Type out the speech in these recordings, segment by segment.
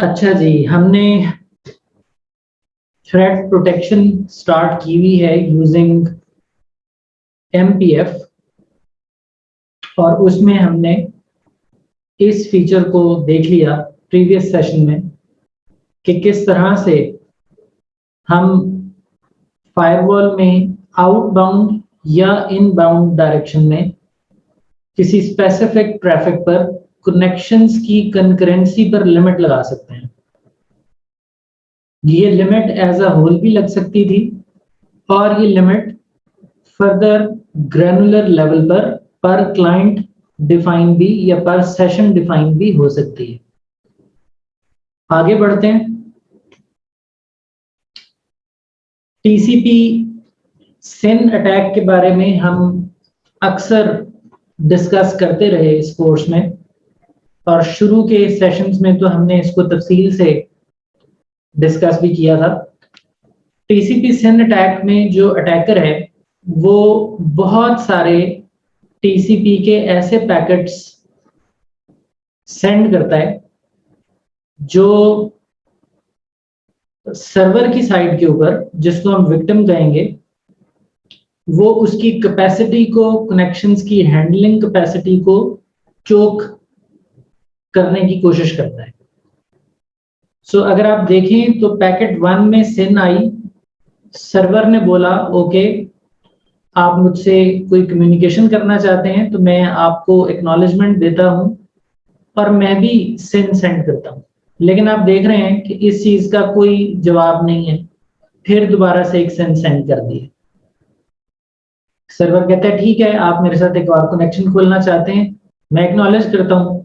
अच्छा जी, हमने threat protection start की हुई है यूजिंग MPF और उसमें हमने इस फीचर को देख लिया प्रीवियस सेशन में कि किस तरह से हम फायरवॉल में आउटबाउंड या इनबाउंड डायरेक्शन में किसी स्पेसिफिक ट्रैफिक पर कनेक्शंस की कंकरेंसी पर लिमिट लगा सकते हैं। ये लिमिट एज अ होल भी लग सकती थी और ये लिमिट फर्दर ग्रैनुलर लेवल पर क्लाइंट डिफाइन भी या पर सेशन डिफाइन भी हो सकती है। आगे बढ़ते हैं। टीसीपी सिन अटैक के बारे में हम अक्सर डिस्कस करते रहे इस कोर्स में और शुरू के सेशंस में तो हमने इसको तफसील से डिस्कस भी किया था। टीसीपी सिन अटैक में जो अटैकर है वो बहुत सारे टीसीपी के ऐसे पैकेट्स सेंड करता है जो सर्वर की साइड के ऊपर, जिसको हम विक्टिम कहेंगे, वो उसकी कैपेसिटी को, कनेक्शंस की हैंडलिंग कैपेसिटी को चोक करने की कोशिश करता है। सो अगर आप देखें तो पैकेट 1 में सिन आई, सर्वर ने बोला ओके आप मुझसे कोई कम्युनिकेशन करना चाहते हैं तो मैं आपको एक्नॉलेजमेंट देता हूं और मैं भी सिन सेंड करता हूं, लेकिन आप देख रहे हैं कि इस चीज का कोई जवाब नहीं है। फिर दोबारा से एक सिन सेंड कर दिए। सर्वर कहता है ठीक है आप मेरे साथ एक और कनेक्शन खोलना चाहते हैं, मैं एक्नॉलेज करता हूं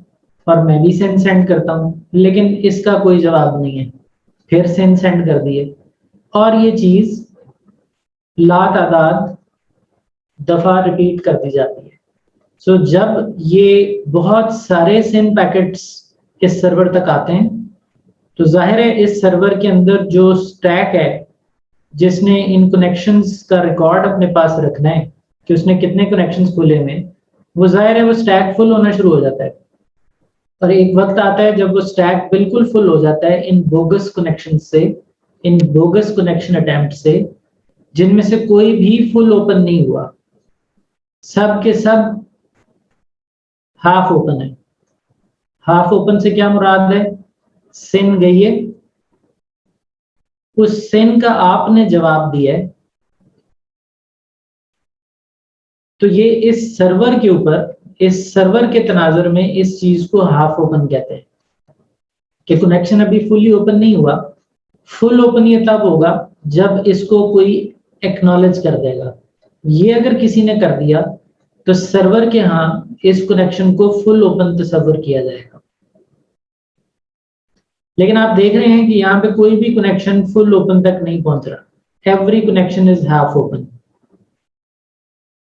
और मैं भी सिन सेंड करता हूं, लेकिन इसका कोई जवाब नहीं है। फिर सिन सेंड कर दिए और ये चीज लातादाद दफा रिपीट कर दी जाती है। सो जब ये बहुत सारे सिन पैकेट्स इस सर्वर तक आते हैं तो जाहिर है इस सर्वर के अंदर जो स्टैक है जिसने इन कनेक्शंस का रिकॉर्ड अपने पास रखना है कि उसने कितने कनेक्शंस खोले हैं, वो जाहिर है वो स्टैक फुल होना शुरू हो जाता है और एक वक्त आता है जब वो स्टैक बिल्कुल फुल हो जाता है इन बोगस कनेक्शन से, इन बोगस कनेक्शन अटेम्प्ट से, जिनमें से कोई भी फुल ओपन नहीं हुआ, सब के सब हाफ ओपन है। हाफ ओपन से क्या मुराद है? सिन गई है, उस सिन का आपने जवाब दिया है, तो ये इस सर्वर के ऊपर, इस सर्वर के तनाजुर में इस चीज को हाफ ओपन कहते हैं कि कनेक्शन अभी फुली ओपन नहीं हुआ। फुल ओपन ये तब होगा जब इसको कोई एक्नॉलेज कर देगा। ये अगर किसी ने कर दिया तो सर्वर के यहाँ इस कनेक्शन को फुल ओपन तस्वर किया जाएगा। लेकिन आप देख रहे हैं कि यहाँ पे कोई भी कनेक्शन फुल ओपन तक नहीं पहुंच रहा। Every connection is half open.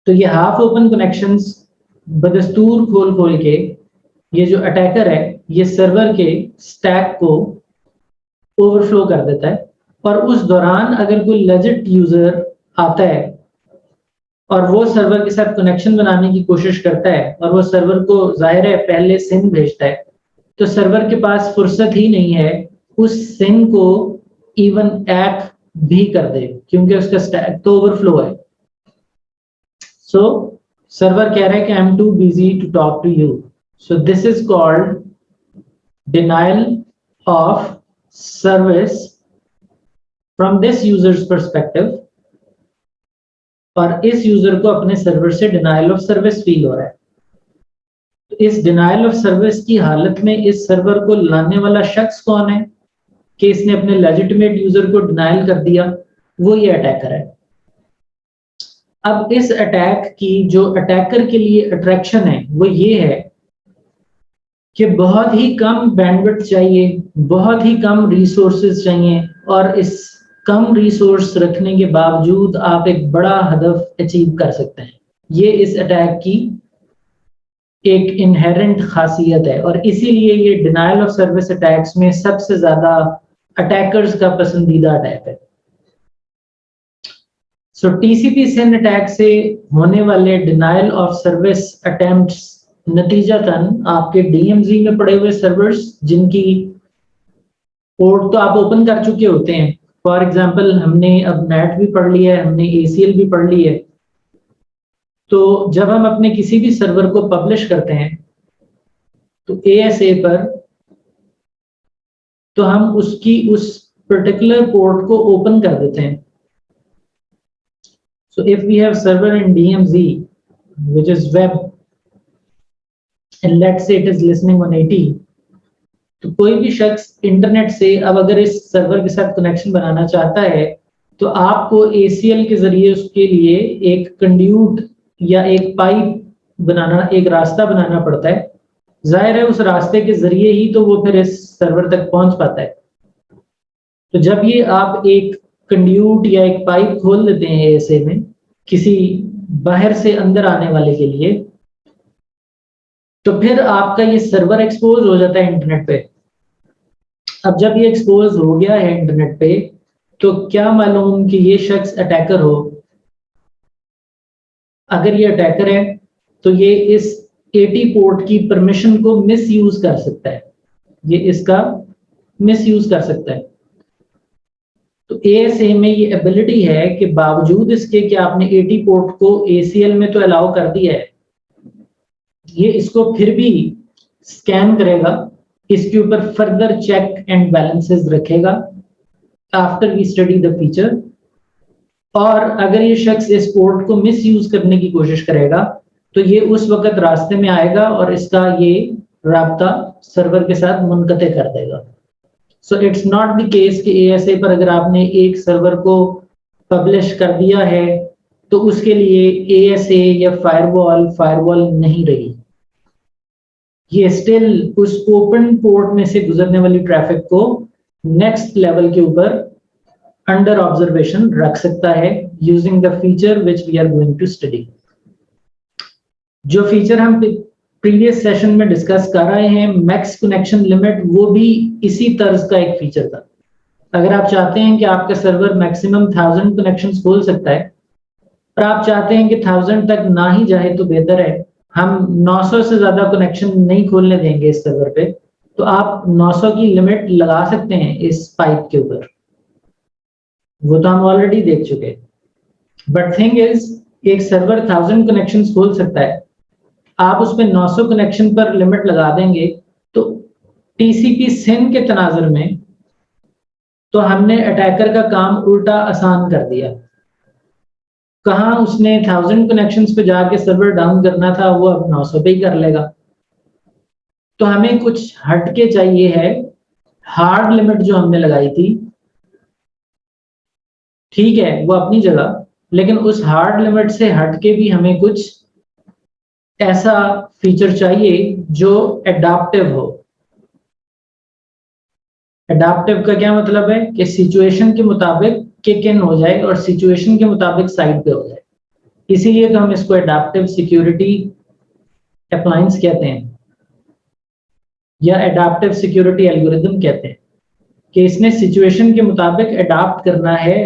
तो ये हाफ ओपन कनेक्शंस बदस्तूर खोल खोल के ये जो अटैकर है ये सर्वर के स्टैक को ओवरफ्लो कर देता है और उस दौरान अगर कोई लेजिट यूजर आता है और वो सर्वर के साथ कनेक्शन बनाने की कोशिश करता है और वो सर्वर को जाहिर है पहले सिन भेजता है, तो सर्वर के पास फुर्सत ही नहीं है उस सिन को इवन एक्ट भी कर दे क्योंकि उसका स्टैक तो ओवरफ्लो है। सो सर्वर कह रहा है कि I am too busy to talk to you. So this is called denial of service from this user's perspective और इस यूजर को अपने सर्वर से डिनायल ऑफ सर्विस फील हो रहा है। तो इस डिनायल ऑफ सर्विस की हालत में इस सर्वर को लाने वाला शख्स कौन है कि इसने अपने लेजिटिमेट यूजर को डिनायल कर दिया? वो ये अटैकर है। अब इस अटैक की जो अटैकर के लिए अट्रैक्शन है वो ये है कि बहुत ही कम बैंडविड्थ चाहिए, बहुत ही कम रिसोर्सेज चाहिए और इस कम रिसोर्स रखने के बावजूद आप एक बड़ा हदफ अचीव कर सकते हैं। ये इस अटैक की एक इनहेरेंट खासियत है और इसीलिए ये डिनायल ऑफ सर्विस अटैक्स में सबसे ज्यादा अटैकर्स का पसंदीदा अटैक है। सो टीसीपी सिन अटैक से होने वाले डिनायल ऑफ सर्विस अटेम्प्ट्स नतीजतन आपके डीएमजी में पड़े हुए सर्वर्स जिनकी पोर्ट तो आप ओपन कर चुके होते हैं। फॉर एग्जाम्पल हमने अब नेट भी पढ़ लिया है, हमने ACL भी पढ़ ली है। तो जब हम अपने किसी भी सर्वर को पब्लिश करते हैं तो ASA पर, तो हम उसकी उस पर्टिकुलर पोर्ट को ओपन कर देते हैं। So if we have server in DMZ, which is web, and let's say it is listening on 80, तो कोई भी शख्स इंटरनेट से अब अगर इस सर्वर के साथ कनेक्शन बनाना चाहता है तो आपको ACL के जरिए उसके लिए एक कंड्यूट या एक पाइप बनाना, एक रास्ता बनाना पड़ता है। जाहिर है उस रास्ते के जरिए ही तो वो फिर इस सर्वर तक पहुंच पाता है। तो जब ये आप एक कंड्यूट या एक पाइप खोल देते हैं ASA में किसी बाहर से अंदर आने वाले के लिए, तो फिर आपका ये सर्वर एक्सपोज हो जाता है इंटरनेट पे। अब जब ये एक्सपोज हो गया है इंटरनेट पे, तो क्या मालूम कि ये शख्स अटैकर हो। अगर ये अटैकर है तो ये इस 80 पोर्ट की परमिशन को मिस यूज कर सकता है, ये इसका मिस यूज कर सकता है। तो ASA में ये एबिलिटी है कि बावजूद इसके कि आपने 80 पोर्ट को ACL में तो अलाउ कर दिया है, ये इसको फिर भी स्कैन करेगा, इसके ऊपर फर्दर चेक एंड बैलेंसेस रखेगा after we study the feature. और अगर ये शख्स इस पोर्ट को मिस यूज करने की कोशिश करेगा तो ये उस वक्त रास्ते में आएगा और इसका ये राब्ता सर्वर के साथ मुनक़ते कर देगा। So it's not the case कि ASA पर अगर आपने एक सर्वर को पब्लिश कर दिया है तो उसके लिए ASA या फायरवॉल नहीं रही। ये स्टिल उस ओपन पोर्ट में से गुजरने वाली ट्रैफिक को नेक्स्ट लेवल के ऊपर अंडर ऑब्जर्वेशन रख सकता है using the feature which we are going to study. जो फीचर हम प्रीवियस सेशन में डिस्कस कर रहे हैं, मैक्स कनेक्शन लिमिट, वो भी इसी तर्ज का एक फीचर था। अगर आप चाहते हैं कि आपका सर्वर मैक्सिमम 1000 कनेक्शंस खोल सकता है और आप चाहते हैं कि 1000 तक ना ही जाए तो बेहतर है, हम 900 से ज्यादा कनेक्शन नहीं खोलने देंगे इस सर्वर पे, तो आप 900 की लिमिट लगा सकते हैं इस पाइप के ऊपर। वो तो हम ऑलरेडी देख चुके। बट थिंग इज, एक सर्वर 1000 कनेक्शंस खोल सकता है, आप उस पर 900 कनेक्शन पर लिमिट लगा देंगे तो TCP SYN के तनाजुर में तो हमने अटैकर का काम उल्टा आसान कर दिया। कहां उसने 1000 कनेक्शंस पे जाके सर्वर डाउन करना था, वो अब 900 पे ही कर लेगा। तो हमें कुछ हटके चाहिए है। हार्ड लिमिट जो हमने लगाई थी, ठीक है वो अपनी जगह, लेकिन उस हार्ड लिमिट से हटके भी हमें कुछ ऐसा फीचर चाहिए जो एडाप्टिव हो। एडाप्टिव का क्या मतलब है कि सिचुएशन के मुताबिक किक इन हो जाए और सिचुएशन के मुताबिक साइड पे हो जाए। इसीलिए तो हम इसको एडाप्टिव सिक्योरिटी अप्लायंस कहते हैं या एडाप्टिव सिक्योरिटी एल्गोरिथम कहते हैं, कि इसने सिचुएशन के मुताबिक एडाप्ट करना है,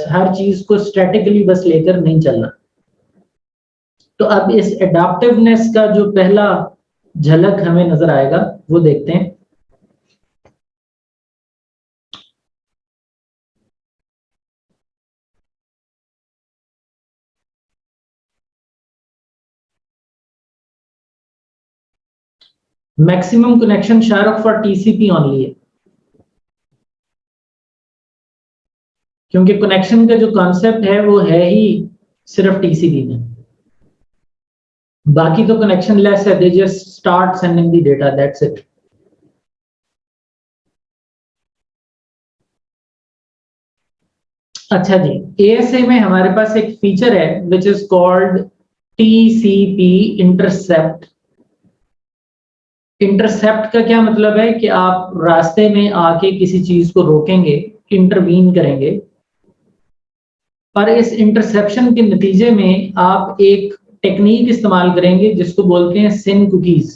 हर चीज को स्टैटिकली बस लेकर नहीं चलना। तो अब इस एडाप्टिवनेस का जो पहला झलक हमें नजर आएगा वो देखते हैं। Maximum connection share for TCP only है, क्योंकि कनेक्शन का जो कॉन्सेप्ट है वो है ही सिर्फ TCP में। बाकी तो कनेक्शन लेस है, they just start sending the data, that's it. अच्छा जी, ASA में हमारे पास एक फीचर है which is called TCP intercept. Intercept का क्या मतलब है कि आप रास्ते में आके किसी चीज को रोकेंगे, इंटरवीन करेंगे, और इस इंटरसेप्शन के नतीजे में आप एक टेक्निक इस्तेमाल करेंगे जिसको बोलते हैं सिन कुकीज।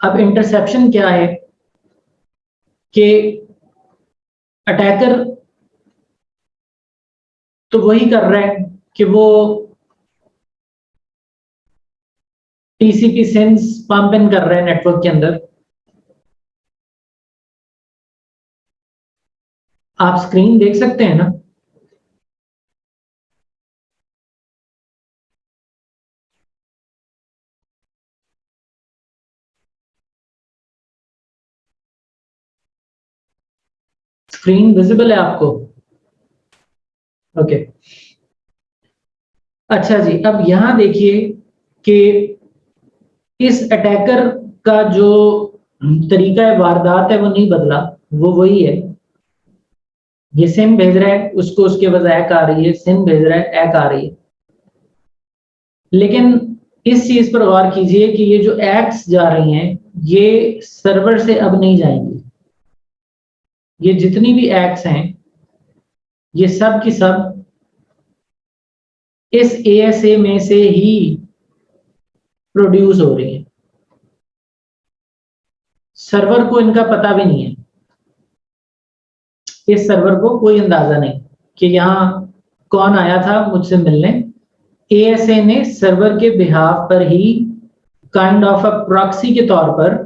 अब इंटरसेप्शन क्या है कि अटैकर तो वही कर रहा है कि वो TCP सिंस पंप इन कर रहे हैं नेटवर्क के अंदर, आप स्क्रीन देख सकते हैं ना? स्क्रीन विजिबल है आपको? ओके। अच्छा जी, अब यहां देखिए कि इस अटैकर का जो तरीका है, वारदात है, वो नहीं बदला, वो वही है। ये सिन भेज रहा है, उसको उसके बजाय एक आ रही है, सिन भेज रहा है, एक आ रही है। लेकिन इस चीज पर गौर कीजिए कि ये जो एक्स जा रही हैं, ये सर्वर से अब नहीं जाएंगी। ये जितनी भी एक्स हैं, ये सब की सब इस एएसए में से ही प्रोड्यूस हो रही है। सर्वर को इनका पता भी नहीं है, इस सर्वर को कोई अंदाजा नहीं कि यहाँ कौन आया था मुझसे मिलने। एएसए ने सर्वर के बिहाफ पर ही काइंड ऑफ अ प्रॉक्सी के तौर पर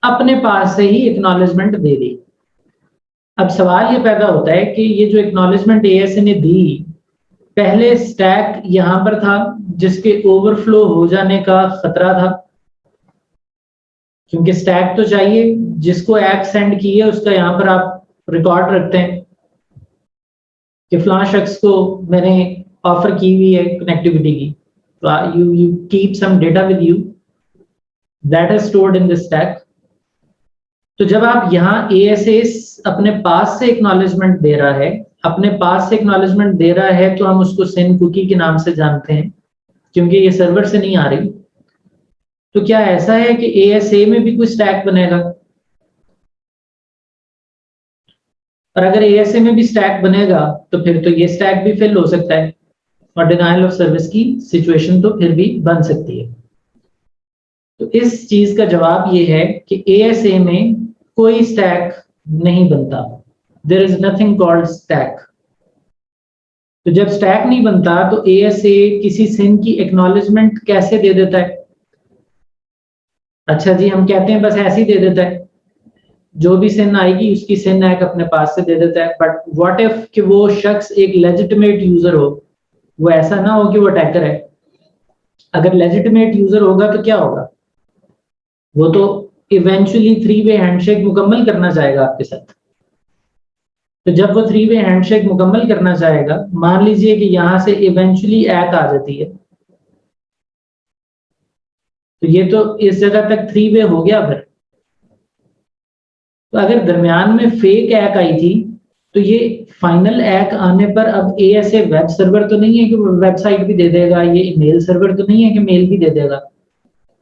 अपने पास से ही एक्नॉलेजमेंट दे दी। अब सवाल ये पैदा होता है कि ये जो एक्नॉलेजमेंट एएसए ने दी, पहले स्टैक यहां पर था जिसके ओवरफ्लो हो जाने का खतरा था, क्योंकि स्टैक तो चाहिए, जिसको ऐप सेंड की है उसका यहां पर आप रिकॉर्ड रखते हैं कि फलां शख्स को मैंने ऑफर की हुई है कनेक्टिविटी की, तो you keep some data with you that is stored in the stack. तो जब आप यहाँ एएसए अपने पास से एक्नॉलेजमेंट दे रहा है, अपने पास से एक्नॉलेजमेंट दे रहा है, तो हम उसको सेंड कुकी के नाम से जानते हैं, क्योंकि ये सर्वर से नहीं आ रही। तो क्या ऐसा है कि एएसए में भी कोई स्टैक बनेगा? और अगर एएसए में भी स्टैक बनेगा तो फिर तो ये स्टैक भी फिल हो सकता है और डिनायल ऑफ सर्विस की सिचुएशन तो फिर भी बन सकती है। तो इस चीज का जवाब ये है कि एएसए में कोई स्टैक नहीं बनता। There is nothing called stack. तो जब स्टैक नहीं बनता तो एएसए किसी सिन की एक्नॉलेजमेंट कैसे दे देता है? अच्छा जी, हम कहते हैं बस ऐसे ही दे देता है, जो भी सिन आएगी उसकी सिन एक अपने पास से दे देता है। बट व्हाट इफ कि वो शख्स एक लेजिटिमेट यूजर हो, वो ऐसा ना हो कि वो अटैकर है। अगर लेजिटिमेट यूजर होगा तो क्या होगा? वो तो इवेंचुअली 3-वे हैंडशेक मुकम्मल करना चाहेगा आपके साथ। तो जब वो 3-वे हैंडशेक मुकम्मल करना चाहेगा, मान लीजिए कि यहां से इवेंचुअली एक आ जाती है, तो ये तो इस जगह तक 3-वे हो गया। फिर तो अगर दरमियान में फेक एक आई थी, तो ये फाइनल एक आने पर अब एएसए वेब सर्वर तो नहीं है कि वेबसाइट भी दे देगा, ये मेल सर्वर तो नहीं है कि मेल भी दे देगा।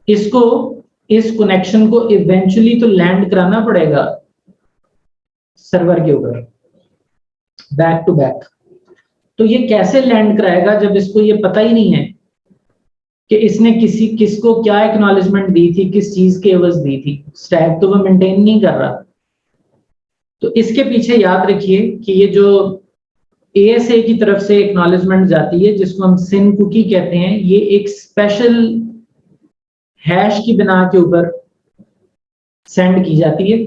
इसको, इस कनेक्शन को इवेंचुअली तो लैंड कराना पड़ेगा सर्वर के ऊपर, बैक टू बैक। तो ये कैसे लैंड कराएगा जब इसको ये पता ही नहीं है कि इसने किसको क्या एक्नॉलेजमेंट दी थी, किस चीज के एवज दी थी? स्टैक तो वो मेंटेन नहीं कर रहा। तो इसके पीछे याद रखिए कि ये जो एएसए की तरफ से एक्नॉलेजमेंट जाती है, जिसको हम सिन कुकी कहते हैं, ये एक स्पेशल हैश की बिना के ऊपर सेंड की जाती है,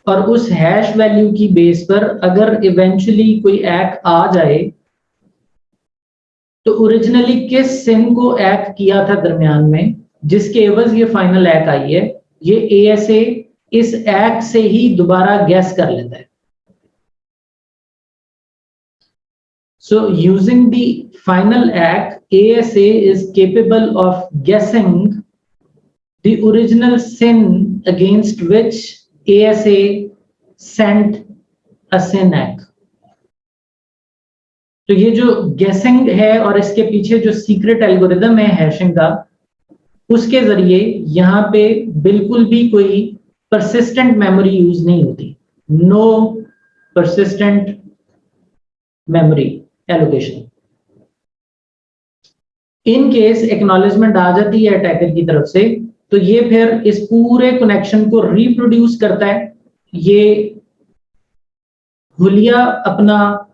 और उस हैश वैल्यू की बेस पर अगर इवेंचुअली कोई एक आ जाए, तो ओरिजिनली किस सिन को एक किया था दरमियान में, जिसके एवज ये फाइनल एक आई है, ये एएसए इस एक से ही दोबारा गैस कर लेता है। So using the final act, ASA is capable of guessing the original sin against which ASA sent a sin act. तो ये जो गेसिंग है और इसके पीछे जो सीक्रेट एल्गोरिदम है हैशिंग का, उसके जरिए यहाँ पे बिल्कुल भी कोई परसिस्टेंट मेमोरी यूज नहीं होती। No persistent memory allocation. In case acknowledgement आ जाती है अटैकर की तरफ से, तो ये फिर इस पूरे कनेक्शन को रिप्रोड्यूस करता है। ये हुलिया अपना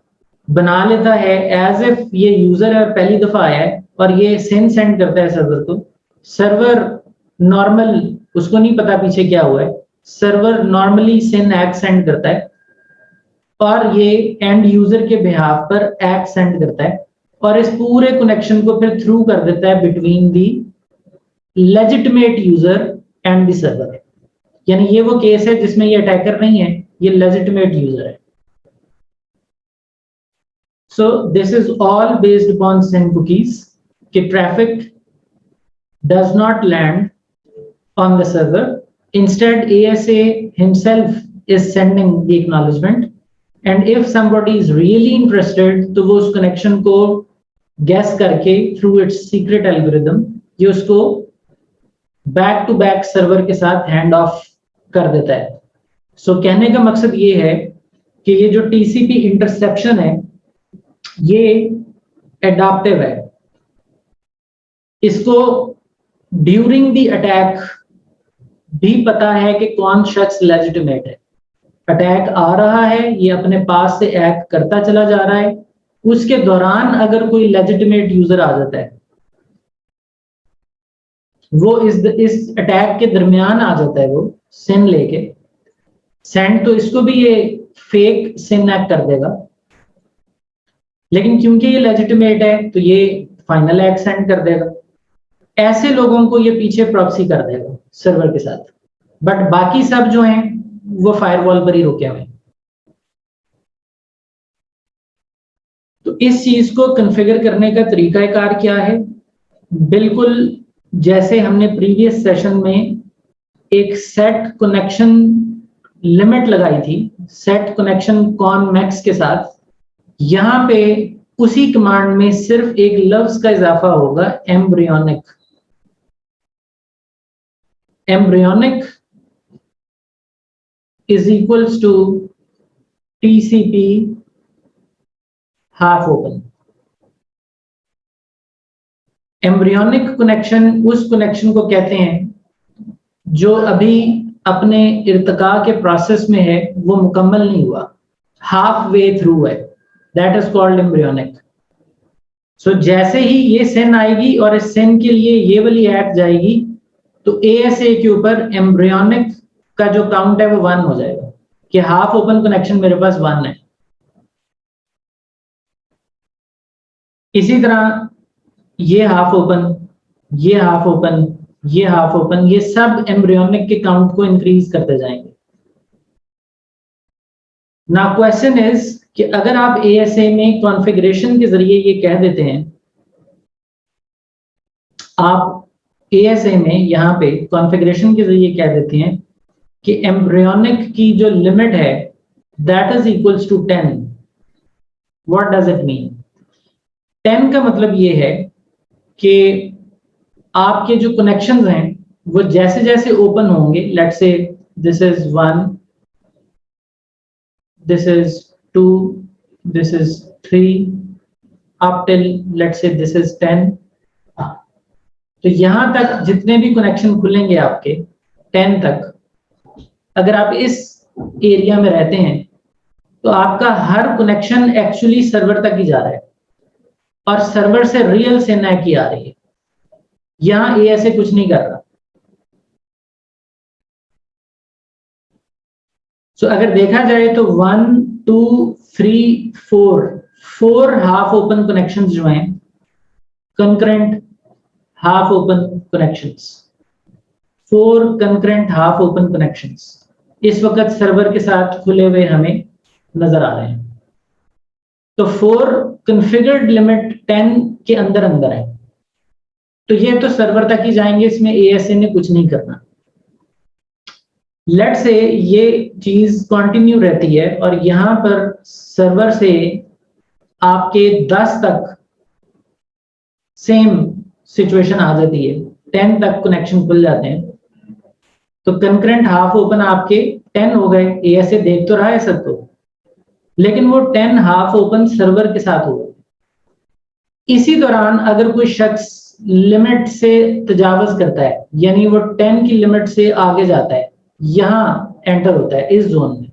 बना लेता है एज इफ ये यूजर है और पहली दफा आया है, और ये सेंड करता है सर्वर को। सर्वर नॉर्मल, उसको नहीं पता पीछे क्या हुआ है, सर्वर नॉर्मली सेंड करता है, और ये एंड यूजर के बिहाफ पर एक्ट सेंड करता है और इस पूरे कनेक्शन को फिर थ्रू कर देता है between the legitimate user and the server. यानी ये वो केस है जिसमें ये अटैकर नहीं है, ये लेजिटिमेट यूजर है। So this is all based upon SYN cookies कि traffic does not land on the server. Instead, ASA himself is sending the acknowledgement. And if somebody is really interested, तो वो उस connection को guess करके through its secret algorithm ये उसको back to back server के साथ hand off कर देता है। So कहने का मकसद ये है कि ये जो TCP interception है ये adaptive है। इसको ड्यूरिंग द अटैक भी पता है कि कौन शख्स लेजिटिमेट है। अटैक आ रहा है, ये अपने पास से एक्ट करता चला जा रहा है, उसके दौरान अगर कोई लेजिटिमेट यूजर आ जाता है वो इस अटैक के दरमियान आ जाता है, वो सिन लेके सेंड, तो इसको भी ये फेक सिन एक्ट कर देगा। लेकिन क्योंकि ये लेजिटिमेट है तो ये फाइनल एक्ट सेंड कर देगा। ऐसे लोगों को ये पीछे प्रॉक्सी कर देगा सर्वर के साथ, बट बाकी सब जो हैं वो फायरवॉल पर ही रुके हुए हैं। तो इस चीज को कॉन्फ़िगर करने का तरीकाकार क्या है? बिल्कुल जैसे हमने प्रीवियस सेशन में एक सेट कनेक्शन लिमिट लगाई थी, सेट कनेक्शन कॉन मैक्स के साथ, यहां पे उसी कमांड में सिर्फ एक लफ्ज का इजाफा होगा, embryonic. Embryonic is equals to TCP half open. Embryonic connection उस connection को कहते हैं जो अभी अपने इर्तिका के प्रोसेस में है, वो मुकम्मल नहीं हुआ, हाफ वे थ्रू है, दैट इज कॉल्ड एम्ब्रियोनिक। सो जैसे ही ये सिन आएगी और इस सिन के लिए ये वाली एक्ट जाएगी तो ASA के ऊपर एम्ब्रियोनिक का जो काउंट है वो 1 हो जाएगा कि हाफ ओपन कनेक्शन मेरे पास 1 है। इसी तरह ये हाफ ओपन, ये हाफ ओपन, ये हाफ ओपन, ये सब एम्ब्रियोनिक के काउंट को इंक्रीज करते जाएंगे। ना क्वेश्चन इज कि अगर आप ASA में कॉन्फ़िगरेशन के जरिए ये कह देते हैं, आप ASA में यहां पे कॉन्फ़िगरेशन के जरिए कह देते हैं कि एम्ब्रियोनिक की जो लिमिट है that is equals to 10। What does it mean? 10 का मतलब ये है कि आपके जो कनेक्शंस हैं वो जैसे जैसे ओपन होंगे, let's say this is 1, this is 2, this is 3, up till let's say this is 10। तो यहां तक जितने भी कनेक्शन खुलेंगे आपके 10 तक, अगर आप इस एरिया में रहते हैं तो आपका हर कनेक्शन एक्चुअली सर्वर तक ही जा रहा है और सर्वर से रियल सिन की आ रही है। यहां ASA कुछ नहीं कर रहा। सो अगर देखा जाए तो 1, 2, 3, 4 हाफ ओपन कनेक्शंस जो हैं, concurrent half open connections, 4 concurrent half open connections इस वक्त सर्वर के साथ खुले हुए हमें नजर आ रहे हैं। तो 4 कॉन्फ़िगर्ड लिमिट 10 के अंदर अंदर है, तो ये तो सर्वर तक ही जाएंगे, इसमें ASA ने कुछ नहीं करना। लेट्स से ये चीज कंटिन्यू रहती है और यहां पर सर्वर से आपके 10 तक सेम सिचुएशन आ जाती है, 10 तक कनेक्शन खुल जाते हैं, तो कंकरेंट हाफ ओपन आपके 10 हो गए। ASA देख तो रहा है सब तो, लेकिन वो 10 हाफ ओपन सर्वर के साथ हो गए। इसी दौरान अगर कोई शख्स लिमिट से तजावज करता है, यानी वो 10 की लिमिट से आगे जाता है, यहां एंटर होता है इस जोन में,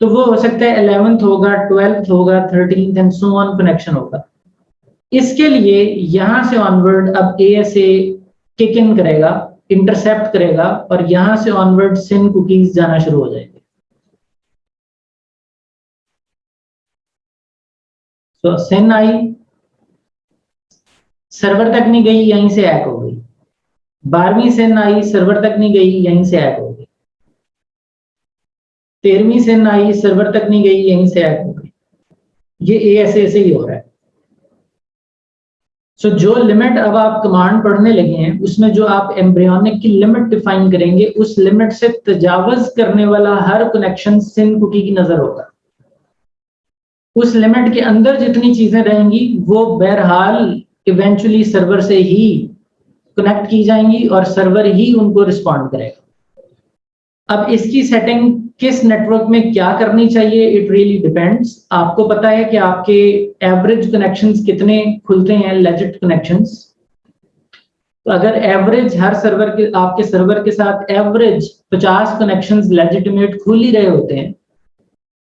तो वो हो सकता है 11th होगा, 12th होगा, 13th and so on connection होगा। इसके लिए यहां से ऑनवर्ड अब ASA किक इन करेगा, इंटरसेप्ट करेगा और यहां से ऑनवर्ड सिन कुकीज जाना शुरू हो जाएंगे। तो सिन आई, सर्वर तक नहीं गई, यहीं से हैक हो गई। 12वीं सिन आई, सर्वर तक नहीं गई, यहीं से हैक हो गई। 13वीं सिन आई, सर्वर तक नहीं गई, यहीं से हैक हो गई। ये ऐसे ही हो रहा है। सो जो लिमिट अब आप कमांड पढ़ने लगे हैं, उसमें जो आप एम्ब्रियोनिक की लिमिट डिफाइन करेंगे, उस लिमिट से तजावज करने वाला हर कनेक्शन सिन कुकी की नजर होगा। उस लिमिट के अंदर जितनी चीजें रहेंगी वो बहरहाल इवेंचुअली सर्वर से ही कनेक्ट की जाएंगी और सर्वर ही उनको रिस्पॉन्ड करेगा। अब इसकी सेटिंग किस नेटवर्क में क्या करनी चाहिए, इट रियली डिपेंड्स। आपको पता है कि आपके एवरेज कनेक्शंस कितने खुलते हैं, लेजिट कनेक्शंस। तो अगर एवरेज हर सर्वर के, आपके सर्वर के साथ एवरेज 50 कनेक्शंस लेजिटिमेट खुल ही रहे होते हैं,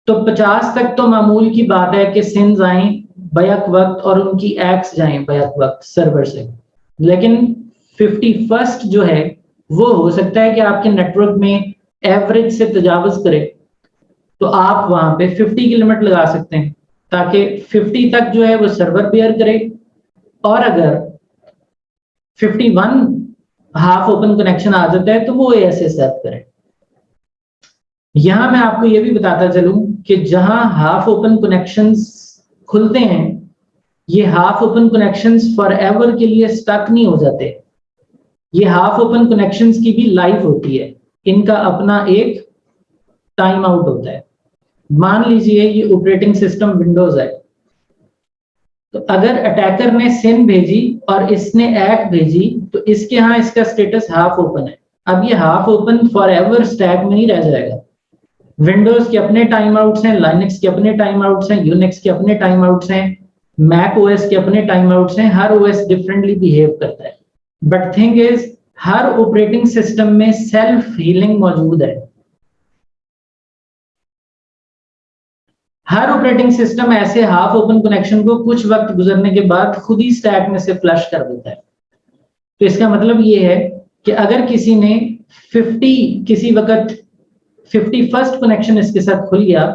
तो 50 तक तो मामूल की बात है कि सिन्स आए बैक वक्त और उनकी एक्स जाएं बैक वक्त सर्वर से। लेकिन 51st जो है वो हो सकता है कि आपके नेटवर्क में एवरेज से तजावज करे, तो आप वहां पे 50 की लिमिट लगा सकते हैं ताकि 50 तक जो है वो सर्वर बेयर करे। और अगर 51 हाफ ओपन कनेक्शन आ जाता है तो वो ऐसे सर्व करे। यहां मैं आपको ये भी बताता चलूं कि जहां हाफ ओपन कनेक्शंस खुलते हैं, ये half open connections for ever के लिए स्टक नहीं हो जाते। ये हाफ ओपन कनेक्शंस की भी लाइफ होती है, इनका अपना एक टाइम आउट होता है। मान लीजिए ये ऑपरेटिंग सिस्टम विंडोज है, तो अगर अटैकर ने सिन भेजी और इसने एक्ट भेजी, तो इसके यहाँ इसका स्टेटस हाफ ओपन है। अब ये half open for ever stack में नहीं रह जाएगा। विंडोज के अपने टाइम आउट्स हैं, लाइनक्स के अपने टाइम आउट्स हैं, यूनिक्स के अपने टाइम आउट्स हैं, मैक ओएस के अपने टाइम आउट्स हैं। हर ओएस डिफरेंटली बिहेव करता है। But thing is, her operating system में सेल्फ हीलिंग मौजूद है। हर ऑपरेटिंग सिस्टम ऐसे हाफ ओपन कनेक्शन को कुछ वक्त गुजरने के बाद खुद ही स्टैक में से फ्लश कर देता है। तो इसका मतलब ये है कि अगर किसी ने 50 किसी वक्त 51st कनेक्शन इसके साथ खुल गया,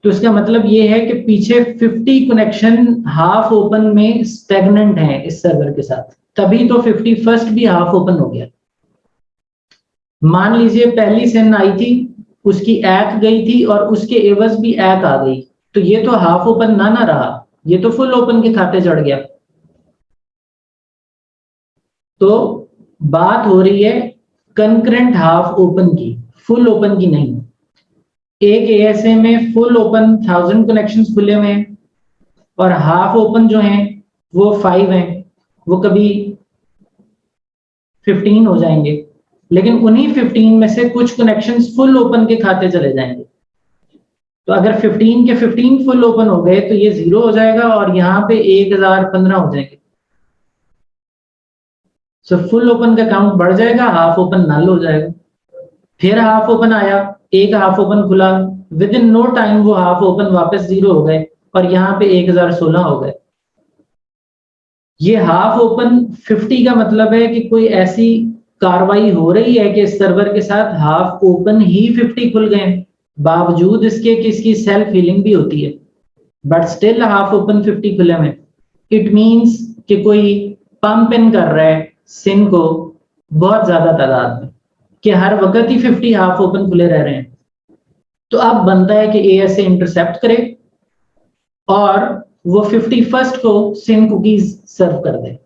तो इसका मतलब ये है कि पीछे 50 कनेक्शन हाफ ओपन में स्टेगनेंट हैं इस सर्वर के साथ, तभी तो 51st भी हाफ ओपन हो गया। मान लीजिए पहली सिन आई थी, उसकी एक गई थी और उसके एवज भी एक आ गई, तो ये तो हाफ ओपन ना रहा, ये तो फुल ओपन के खाते चढ़ गया। तो बात हो रही है कंकरेंट हाफ ओपन की, फुल ओपन की नहीं। एक एएसए में फुल ओपन 1000 कनेक्शंस खुले हुए हैं और हाफ ओपन जो हैं वो 5 हैं, वो कभी 15 हो जाएंगे, लेकिन उन्हीं 15 में से कुछ कनेक्शंस फुल ओपन के खाते चले जाएंगे। तो अगर 15 के 15 फुल ओपन हो गए तो ये 0 हो जाएगा और यहाँ पे 1015 हो जाएंगे। सो फुल ओपन का काउंट बढ़ जाएगा, हाफ ओपन नल हो जाएगा। फिर हाफ ओपन आया, एक हाफ ओपन खुला, विद इन नो टाइम वो हाफ ओपन वापस 0 हो गए और यहाँ पे 1016 हो गए। ये हाफ ओपन 50 का मतलब है कि कोई ऐसी कार्रवाई हो रही है कि इस सर्वर के साथ हाफ ओपन ही 50 खुल गए, बावजूद इसके कि इसकी सेल्फ हीलिंग भी होती है, बट स्टिल हाफ ओपन 50 खुले में। इट मींस कि कोई पंप इन कर रहा है सिन को बहुत ज्यादा तादाद में, कि हर वक्त ही 50 हाफ ओपन खुले रह रहे हैं। तो अब बनता है कि एएसए इंटरसेप्ट करे और वो 51st को सिन कुकीज सर्व कर दे।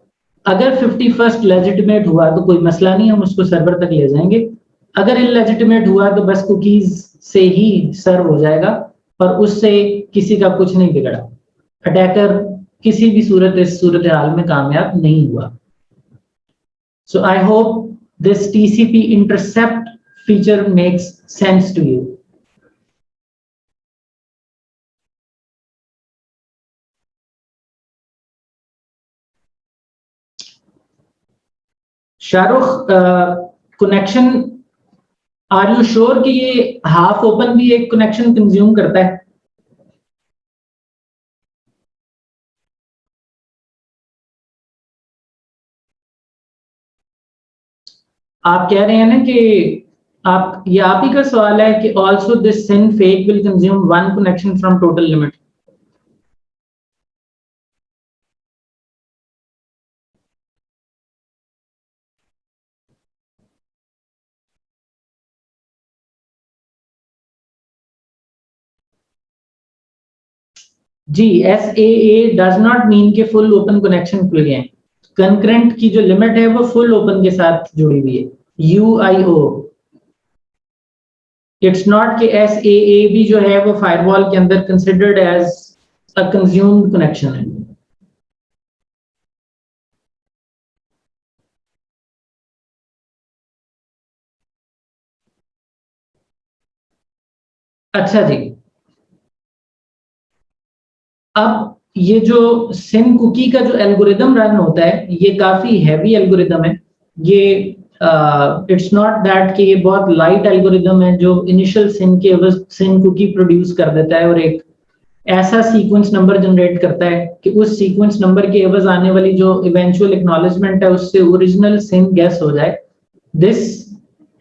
अगर 51st लेजिटिमेट हुआ तो कोई मसला नहीं, हम उसको सर्वर तक ले जाएंगे। अगर इलेजिटिमेट हुआ तो बस कुकीज से ही सर्व हो जाएगा और उससे किसी का कुछ नहीं बिगड़ा। अटैकर किसी भी सूरत हाल में कामयाब नहीं हुआ। So I hope this TCP intercept feature makes sense to you. Shahrukh, connection, are you sure कि ये हाफ ओपन भी एक कनेक्शन कंज्यूम करता है? आप कह रहे हैं ना कि ये आप ही का सवाल है कि also this SYN fake will consume 1 connection from total limit. जी, SAA डज नॉट मीन कि फुल ओपन कनेक्शन खुल गए हैं। कंकरेंट की जो लिमिट है वो फुल ओपन के साथ जुड़ी हुई है, UIO। इट्स नॉट कि SAA भी जो है वो फायरवॉल के अंदर considered as a consumed connection है। अच्छा जी, अब ये जो सिन कुकी का जो एल्गोरिदम रन होता है ये काफी हैवी एल्गोरिदम है। ये इट्स नॉट दैट कि ये बहुत लाइट एल्गोरिदम है जो इनिशियल सिन के एवज सिन कुकी प्रोड्यूस कर देता है और एक ऐसा सीक्वेंस नंबर जनरेट करता है कि उस सीक्वेंस नंबर के एवज आने वाली जो इवेंचुअल एक्नॉलेजमेंट है उससे ओरिजिनल सिन गेस हो जाए। This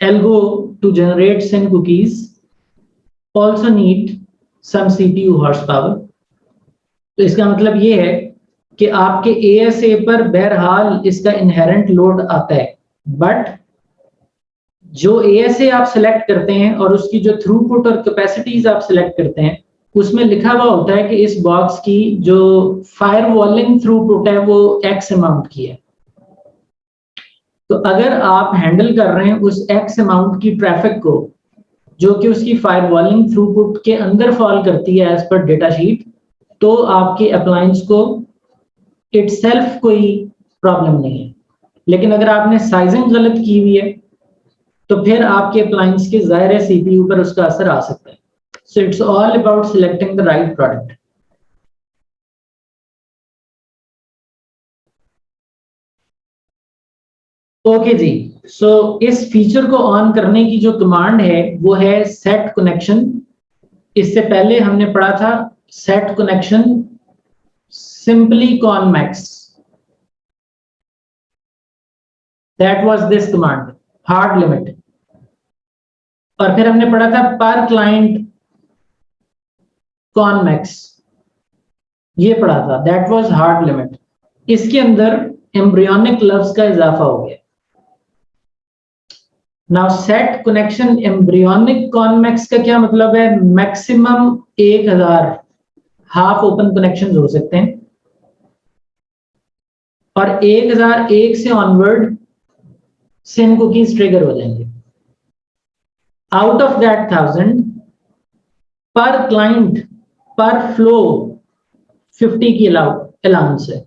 algo to generate SYN cookies also need some CPU horsepower। तो इसका मतलब ये है कि आपके ASA पर बहरहाल इसका इनहेरेंट लोड आता है, बट जो ASA आप सिलेक्ट करते हैं और उसकी जो थ्रूपुट और कैपेसिटीज आप सिलेक्ट करते हैं उसमें लिखा हुआ होता है कि इस बॉक्स की जो फायरवॉलिंग थ्रूपुट है वो X अमाउंट की है। तो अगर आप हैंडल कर रहे हैं उस X अमाउंट की ट्रैफिक को जो कि उसकी फायरवॉलिंग थ्रूपुट के अंदर फॉल करती है एज पर डेटा शीट, तो आपके अप्लायंस को इटसेल्फ कोई प्रॉब्लम नहीं है। लेकिन अगर आपने साइजिंग गलत की हुई है तो फिर आपके अप्लायंस के ज़ाहिर CPU पर उसका असर आ सकता है। So it's all about selecting the right product. Okay जी, सो इस फीचर को ऑन करने की जो कमांड है वो है सेट कनेक्शन। इससे पहले हमने पढ़ा था set connection simply conn max, that was this command hard limit. और फिर हमने पढ़ा था पर क्लाइंट कॉनमैक्स, ये पढ़ा था, दैट वाज हार्ड लिमिट। इसके अंदर एम्ब्रियोनिक लफ्ज का इजाफा हो गया। नाउ सेट कनेक्शन एम्ब्रियोनिक कॉनमैक्स का क्या मतलब है? मैक्सिमम 1000 हाफ ओपन कनेक्शन हो सकते हैं और 1001 से ऑनवर्ड सिन कुकीज ट्रिगर हो जाएंगे। आउट ऑफ दैट 1000 पर क्लाइंट पर फ्लो 50 की अलाउंस है।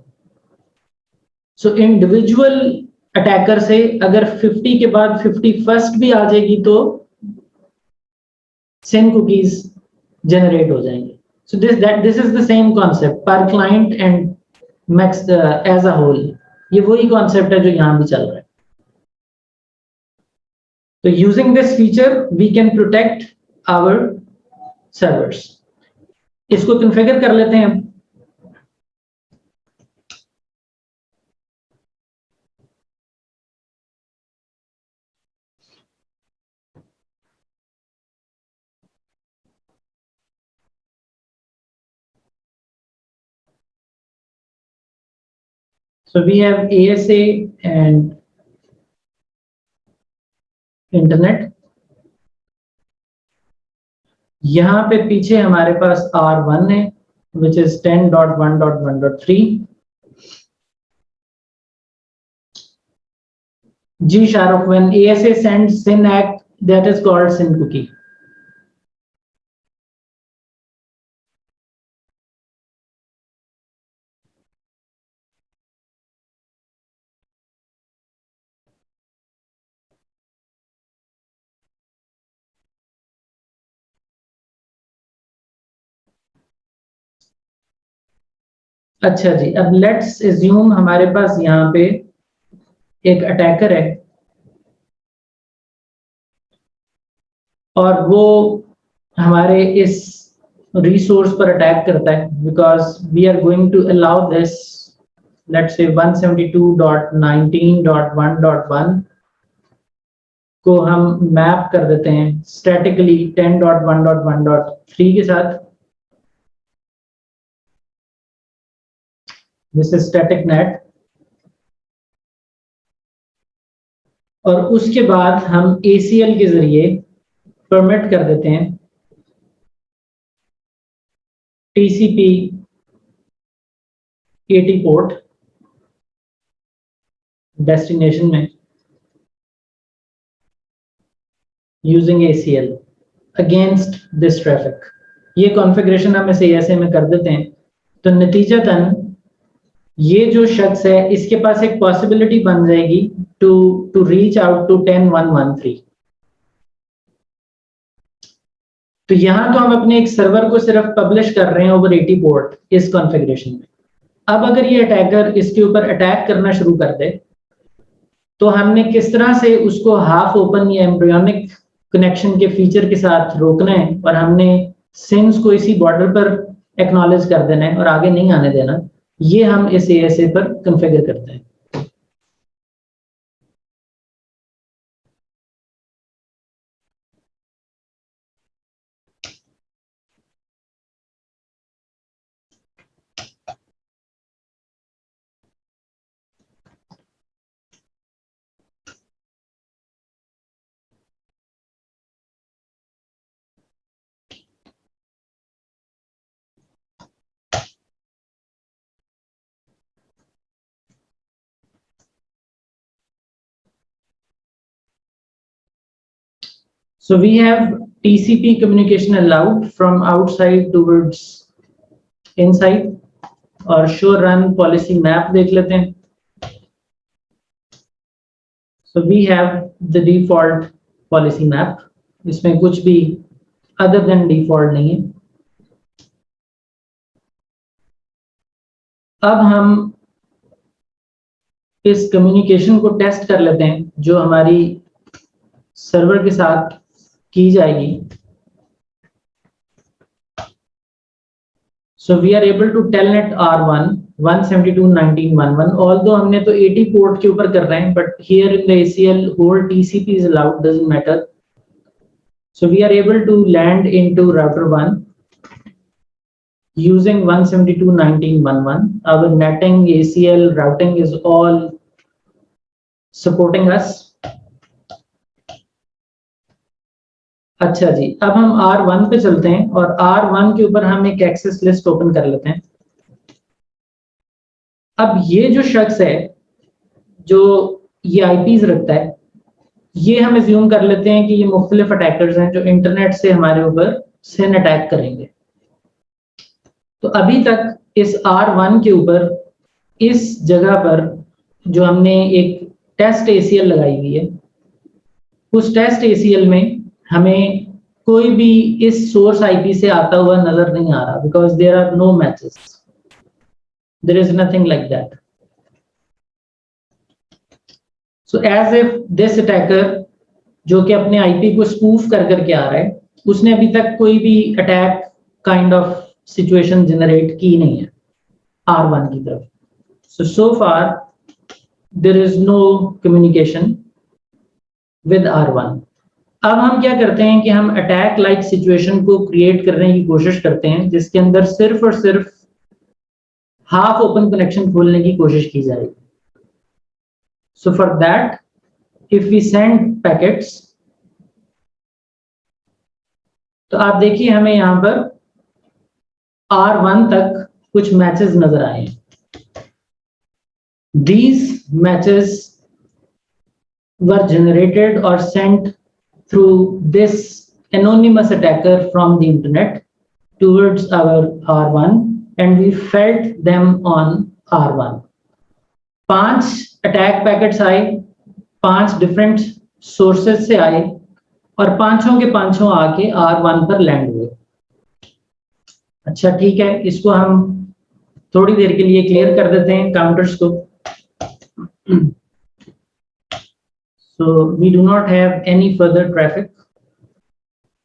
सो इंडिविजुअल अटैकर से अगर 50 के बाद 51st भी आ जाएगी तो सिन कुकीज जनरेट हो जाएंगे। So this is the same concept पर client and max as a whole. ये वही कॉन्सेप्ट है जो यहां भी चल रहा है। तो using this feature we can protect our servers. इसको कॉन्फ़िगर कर लेते हैं। So we have ASA and internet. यहां पे पीछे हमारे पास R1 है which is 10.1.1.3। Ji Shahrukh, when ASA sends SYN ACK that is called SYN cookie। अच्छा जी, अब लेट्स एज्यूम हमारे पास यहाँ पे एक अटैकर है और वो हमारे इस रिसोर्स पर अटैक करता है because we are going to allow this, let's say 172.19.1.1 को हम मैप कर देते हैं स्टैटिकली 10.1.1.3 के साथ। This is static net. और उसके बाद हम ACL के जरिए परमिट कर देते हैं TCP 80 पोर्ट डेस्टिनेशन में using ACL against this traffic. ये कॉन्फ़िगरेशन हम इसे ऐसे में कर देते हैं, तो नतीजतन ये जो शख्स है इसके पास एक पॉसिबिलिटी बन जाएगी टू रीच आउट टू 10113। तो यहां तो हम अपने एक सर्वर को सिर्फ पब्लिश कर रहे हैं ओवर 80 पोर्ट इस कॉन्फ़िगरेशन में। अब अगर ये अटैकर इसके ऊपर अटैक करना शुरू कर दे, तो हमने किस तरह से उसको हाफ ओपन या एम्ब्रियोनिक कनेक्शन के फीचर के साथ रोकना है, और हमने सिंस को इसी बॉर्डर पर एक्नॉलेज कर देना है और आगे नहीं आने देना, ये हम इस ASA पर कॉन्फ़िगर करते हैं। So we have TCP communication allowed from outside towards inside, और show run policy map देख लेते हैं। So we have the default policy map, इसमें कुछ भी other than default नहीं है। अब हम इस कम्युनिकेशन को टेस्ट कर लेते हैं जो हमारी सर्वर के साथ की जाएगी। So we are able to telnet R1 172.19.11, although हमने तो 80 पोर्ट के ऊपर कर रहे हैं, but here in the ACL whole TCP is allowed, doesn't matter. So we are able to land into router 1 using 172.19.11. Our netting, ACL, routing is all supporting us. अच्छा जी, अब हम R1 पे चलते हैं और R1 के ऊपर हम एक एक्सेस लिस्ट ओपन कर लेते हैं। अब ये जो शख्स है जो ये IPs रखता है, ये हम एज्यूम कर लेते हैं कि ये मुख्तलिफ अटैकर्स हैं जो इंटरनेट से हमारे ऊपर सिन अटैक करेंगे। तो अभी तक इस R1 के ऊपर इस जगह पर जो हमने एक टेस्ट ACL लगाई हुई है, उस टेस्ट ACL में हमें कोई भी इस सोर्स IP से आता हुआ नजर नहीं आ रहा, because there are no matches, there is nothing like that. So as if this attacker जो कि अपने IP को स्पूफ कर करके आ रहा है, उसने अभी तक कोई भी attack kind of situation generate की नहीं है R1 की तरफ। So far there is no communication with R1। अब हम क्या करते हैं कि हम अटैक लाइक सिचुएशन को क्रिएट करने की कोशिश करते हैं जिसके अंदर सिर्फ और सिर्फ हाफ ओपन कनेक्शन खोलने की कोशिश की जाएगी। So for that if we send packets, तो आप देखिए हमें यहां पर R1 तक कुछ मैचेस नजर आए हैं। These matches were generated or sent through this anonymous attacker from the internet towards our R1, and we felt them on R1. 5 attack packets आए, 5 डिफरेंट सोर्सेस से आए और पांचों के पांचों आके R1 पर लैंड हुए। अच्छा ठीक है, इसको हम थोड़ी देर के लिए क्लियर कर देते हैं काउंटर्स को। So we do not have any further traffic.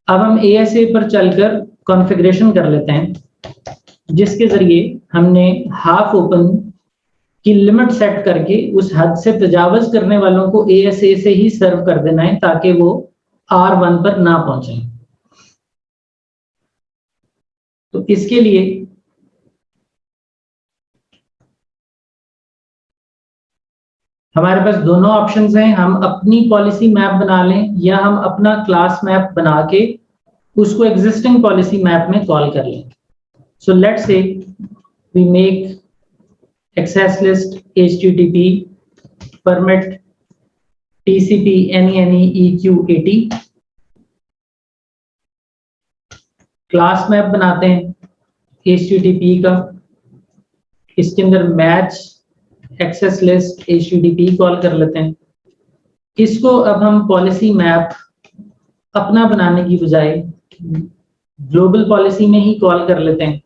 अब हम ASA पर चलकर कॉन्फ़िगरेशन कर लेते हैं जिसके जरिए हमने हाफ ओपन की लिमिट सेट करके उस हद से तजावज करने वालों को ASA से ही सर्व कर देना है ताकि वो R1 पर ना पहुंचे। तो इसके लिए हमारे पास दोनों ऑप्शंस हैं, हम अपनी पॉलिसी मैप बना लें या हम अपना क्लास मैप बना के उसको एग्जिस्टिंग पॉलिसी मैप में कॉल कर लें। So let's say we make access list HTTP permit TCP NENEEQ80 class map बनाते हैं HTTP का, इसके अंदर match access list HTTP call कर लेते हैं। इसको अब हम पॉलिसी मैप अपना बनाने की बजाय ग्लोबल पॉलिसी में ही कॉल कर लेते हैं,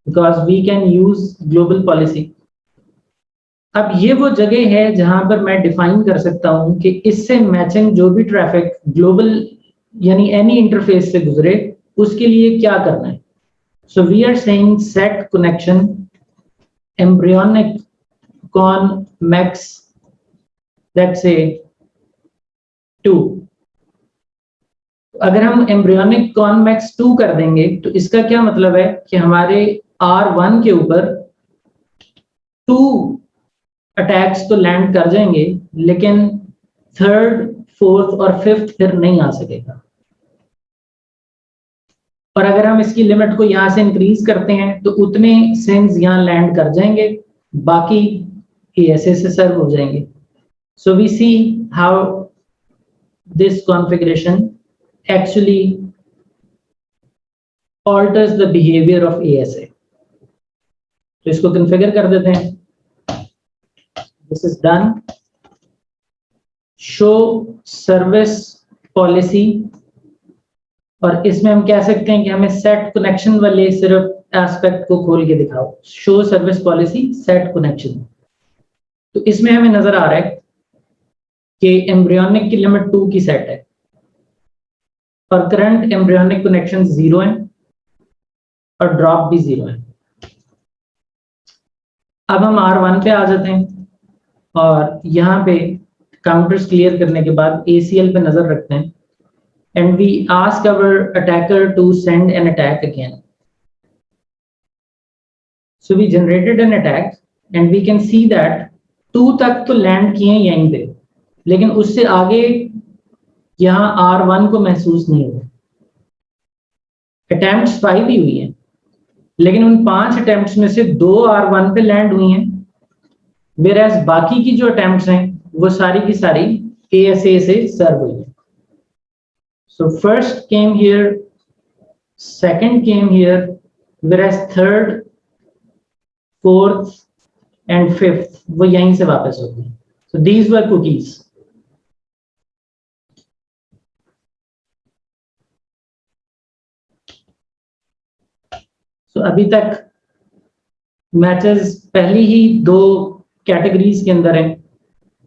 because we can use global policy. अब ये वो जगह है जहां पर मैं डिफाइन कर सकता हूं कि इससे मैचिंग जो भी ट्रैफिक ग्लोबल यानी एनी इंटरफेस से गुजरे उसके लिए क्या करना है। So we are saying set connection embryonic conn max let's say 2। अगर हम एम्ब्रियोनिक कॉन-मैक्स 2 कर देंगे तो इसका क्या मतलब है कि हमारे R1 के ऊपर 2 अटैक्स तो लैंड कर जाएंगे, लेकिन थर्ड, फोर्थ और फिफ्थ फिर नहीं आ सकेगा। और अगर हम इसकी लिमिट को यहां से इंक्रीज करते हैं तो उतने सिंस यहां लैंड कर जाएंगे, बाकी ऐसे से सर्व हो जाएंगे। So we see how this configuration actually alters the behavior of ASA। तो इसको कॉन्फ़िगर कर देते हैं। This is done। Show service policy, और इसमें हम कह सकते हैं कि हमें सेट कनेक्शन वाले सिर्फ एस्पेक्ट को खोल के दिखाओ। Show service policy set connection। तो इसमें हमें नजर आ रहा है कि एम्ब्रियोनिक की लिमिट 2 की सेट है और करंट एम्ब्रियोनिक कनेक्शन 0 है और ड्रॉप भी 0 है। अब हम R1 पे आ जाते हैं और यहाँ पे काउंटर्स क्लियर करने के बाद ACL पे नजर रखते हैं and we ask our attacker to send an attack again. So we generated an attack and we can see that 2 तक तो लैंड किए यहीं पे, लेकिन उससे आगे यहाँ R1 को महसूस नहीं हुआ। अटेम्प्ट्स 5 ही हुई हैं, लेकिन उन 5 अटेम्प्ट्स में से 2 R1 पे लैंड हुई हैं, वेयरएज बाकी की जो अटेम्प्ट्स हैं वो सारी की सारी ASA से सर्व हुई हैं। So first came here, second came here, whereas third, fourth and fifth वो यहीं से वापस हो गई। So these were cookies. अभी तक मैचेस पहली ही 2 कैटेगरीज के अंदर हैं।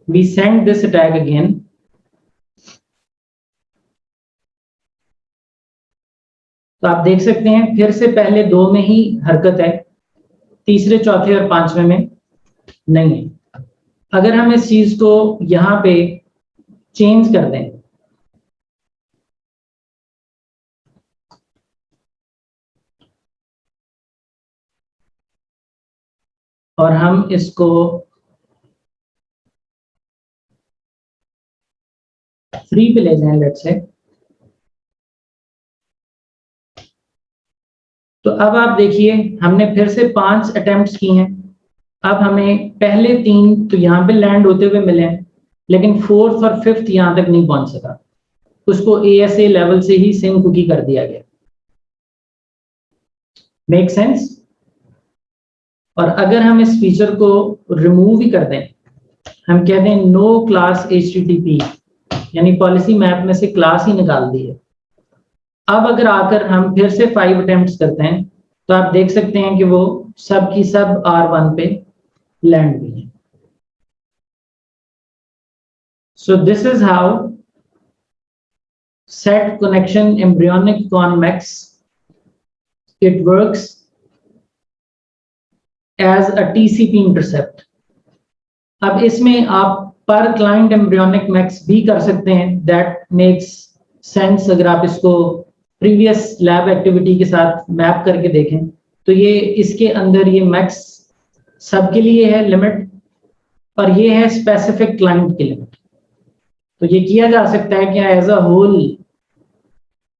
We send this attack again. तो आप देख सकते हैं फिर से पहले 2 में ही हरकत है, तीसरे, चौथे और 5वें में नहीं है। अगर हम इस चीज को यहां पे चेंज कर दें, और हम इसको 3 पे ले जाएं लेट्स से, तो अब आप देखिए हमने फिर से 5 अटेम्प्ट्स की हैं। अब हमें पहले 3 तो यहाँ पे लैंड होते हुए मिले हैं, लेकिन फोर्थ और फिफ्थ यहाँ तक नहीं पहुंच सका। उसको ASA लेवल से ही सिंक कुकी कर दिया गया। Make sense? और अगर हम इस फीचर को रिमूव ही कर दें, हम कह दें नो क्लास HTTP, यानी पॉलिसी मैप में से क्लास ही निकाल दी है। अब अगर आकर हम फिर से 5 अटेम्प्ट्स करते हैं तो आप देख सकते हैं कि वो सब की सब R1 पे लैंड हुई है। So this is how set connection embryonic conn max it works as a TCP intercept. अब इसमें आप पर क्लाइंट एम्ब्रियोनिक मैक्स भी कर सकते हैं, दैट मेक्स सेंस। अगर आप इसको प्रीवियस लैब एक्टिविटी के साथ मैप करके देखें तो ये इसके अंदर ये मैक्स सबके लिए है लिमिट, और ये है स्पेसिफिक क्लाइंट की लिमिट। तो ये किया जा सकता है कि एज अ होल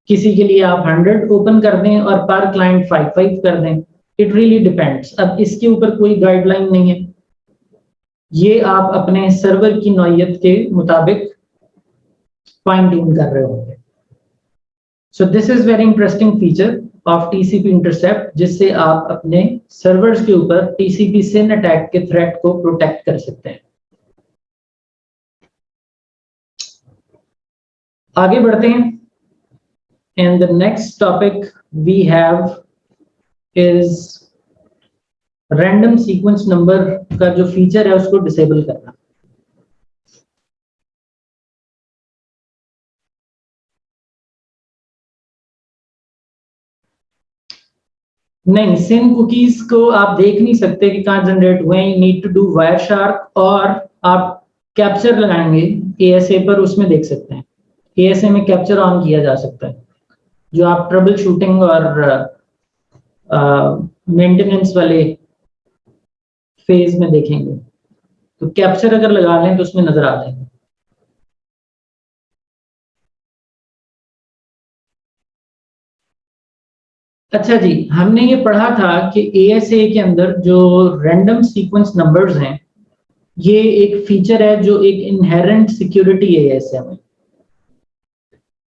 किसी के लिए आप 100 ओपन कर दें और पर क्लाइंट 5 कर दें, इट रियली डिपेंड्स। अब इसके ऊपर कोई गाइडलाइन नहीं है, ये आप अपने सर्वर की नौइयत के मुताबिक फाइन ट्यून कर रहे होंगे। So this is very interesting feature of TCP intercept, जिससे आप अपने सर्वर्स के ऊपर टीसीपी सिन अटैक के थ्रेट को प्रोटेक्ट कर सकते हैं। आगे बढ़ते हैं, and the next topic we have is random sequence number का जो फीचर है उसको डिसेबल करना। नहीं, सिन कुकीज को आप देख नहीं सकते कि कहाँ जनरेट हुए हैं। You need to do wireshark, और आप कैप्चर लगाएंगे एएसए पर, उसमें देख सकते हैं। एएसए में कैप्चर ऑन किया जा सकता है, जो आप ट्रबल शूटिंग और मेंटेनेंस वाले फेज में देखेंगे। तो कैप्चर अगर लगा लें तो उसमें नजर आ जाएंगे। अच्छा जी, हमने ये पढ़ा था कि एएसए के अंदर जो रैंडम सीक्वेंस नंबर्स हैं, ये एक फीचर है जो एक इनहेरेंट सिक्योरिटी है एएसए में।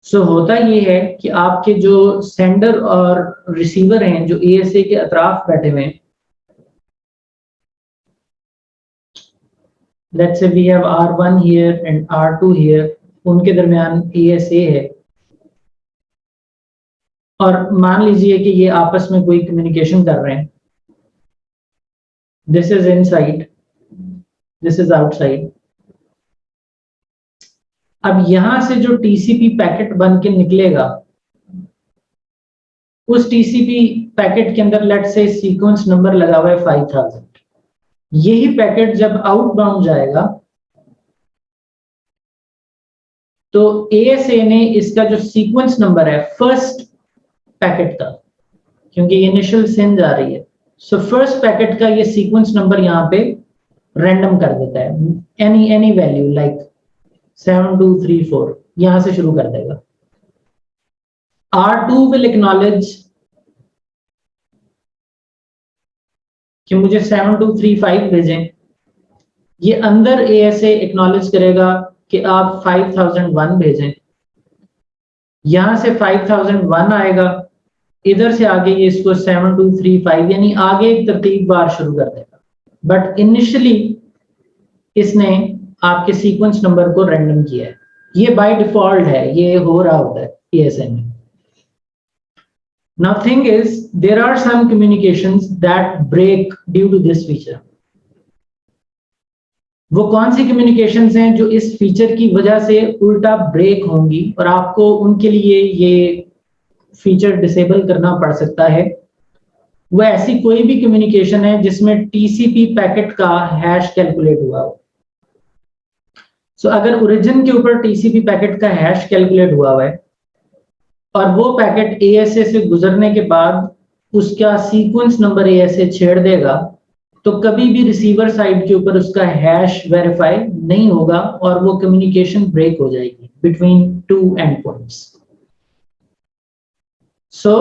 सो होता ये है कि आपके जो सेंडर और रिसीवर हैं, जो एएसए के अतराफ बैठे हुए हैं, let's say we have R1 here and R2 here, उनके दरमियान एएसए है, और मान लीजिए कि ये आपस में कोई कम्युनिकेशन कर रहे हैं। This is inside, this is outside. अब यहां से जो टीसीपी पैकेट बन के निकलेगा, उस टीसीपी पैकेट के अंदर लेट्स से सीक्वेंस नंबर लगा हुआ है 5000। यही पैकेट जब आउटबाउंड जाएगा तो एएसए ने इसका जो सीक्वेंस नंबर है फर्स्ट पैकेट का, क्योंकि इनिशियल सिन जा रही है, सो फर्स्ट पैकेट का ये सीक्वेंस नंबर यहाँ पे रैंडम कर देता है। एनी वैल्यू लाइक 7234 यहां से शुरू कर देगा। R2 will acknowledge कि मुझे 7235 भेजें। ये अंदर एएसए एक्नॉलेज करेगा कि आप 5001 भेजें। यहां से 5001 आएगा, इधर से आगे ये इसको 7235 यानी आगे एक तरतीब बार शुरू कर देगा। बट इनिशियली इसने आपके सीक्वेंस नंबर को रैंडम किया है। ये बाय डिफॉल्ट है, ये हो रहा होता है एएसए में। Now thing is, there are some communications that break due to this feature. वो कौन सी communications हैं जो इस फीचर की वजह से उल्टा ब्रेक होंगी और आपको उनके लिए ये फीचर डिसेबल करना पड़ सकता है। वो ऐसी कोई भी कम्युनिकेशन है जिसमें टीसीपी पैकेट का हैश कैलकुलेट हुआ हो। सो अगर ओरिजिन के ऊपर टीसीपी पैकेट का हैश कैलकुलेट हुआ है और वो पैकेट एएसए से गुजरने के बाद उसका सीक्वेंस नंबर एएसए छेड़ देगा, तो कभी भी रिसीवर साइड के ऊपर उसका हैश वेरीफाई नहीं होगा और वो कम्युनिकेशन ब्रेक हो जाएगी between two and points. So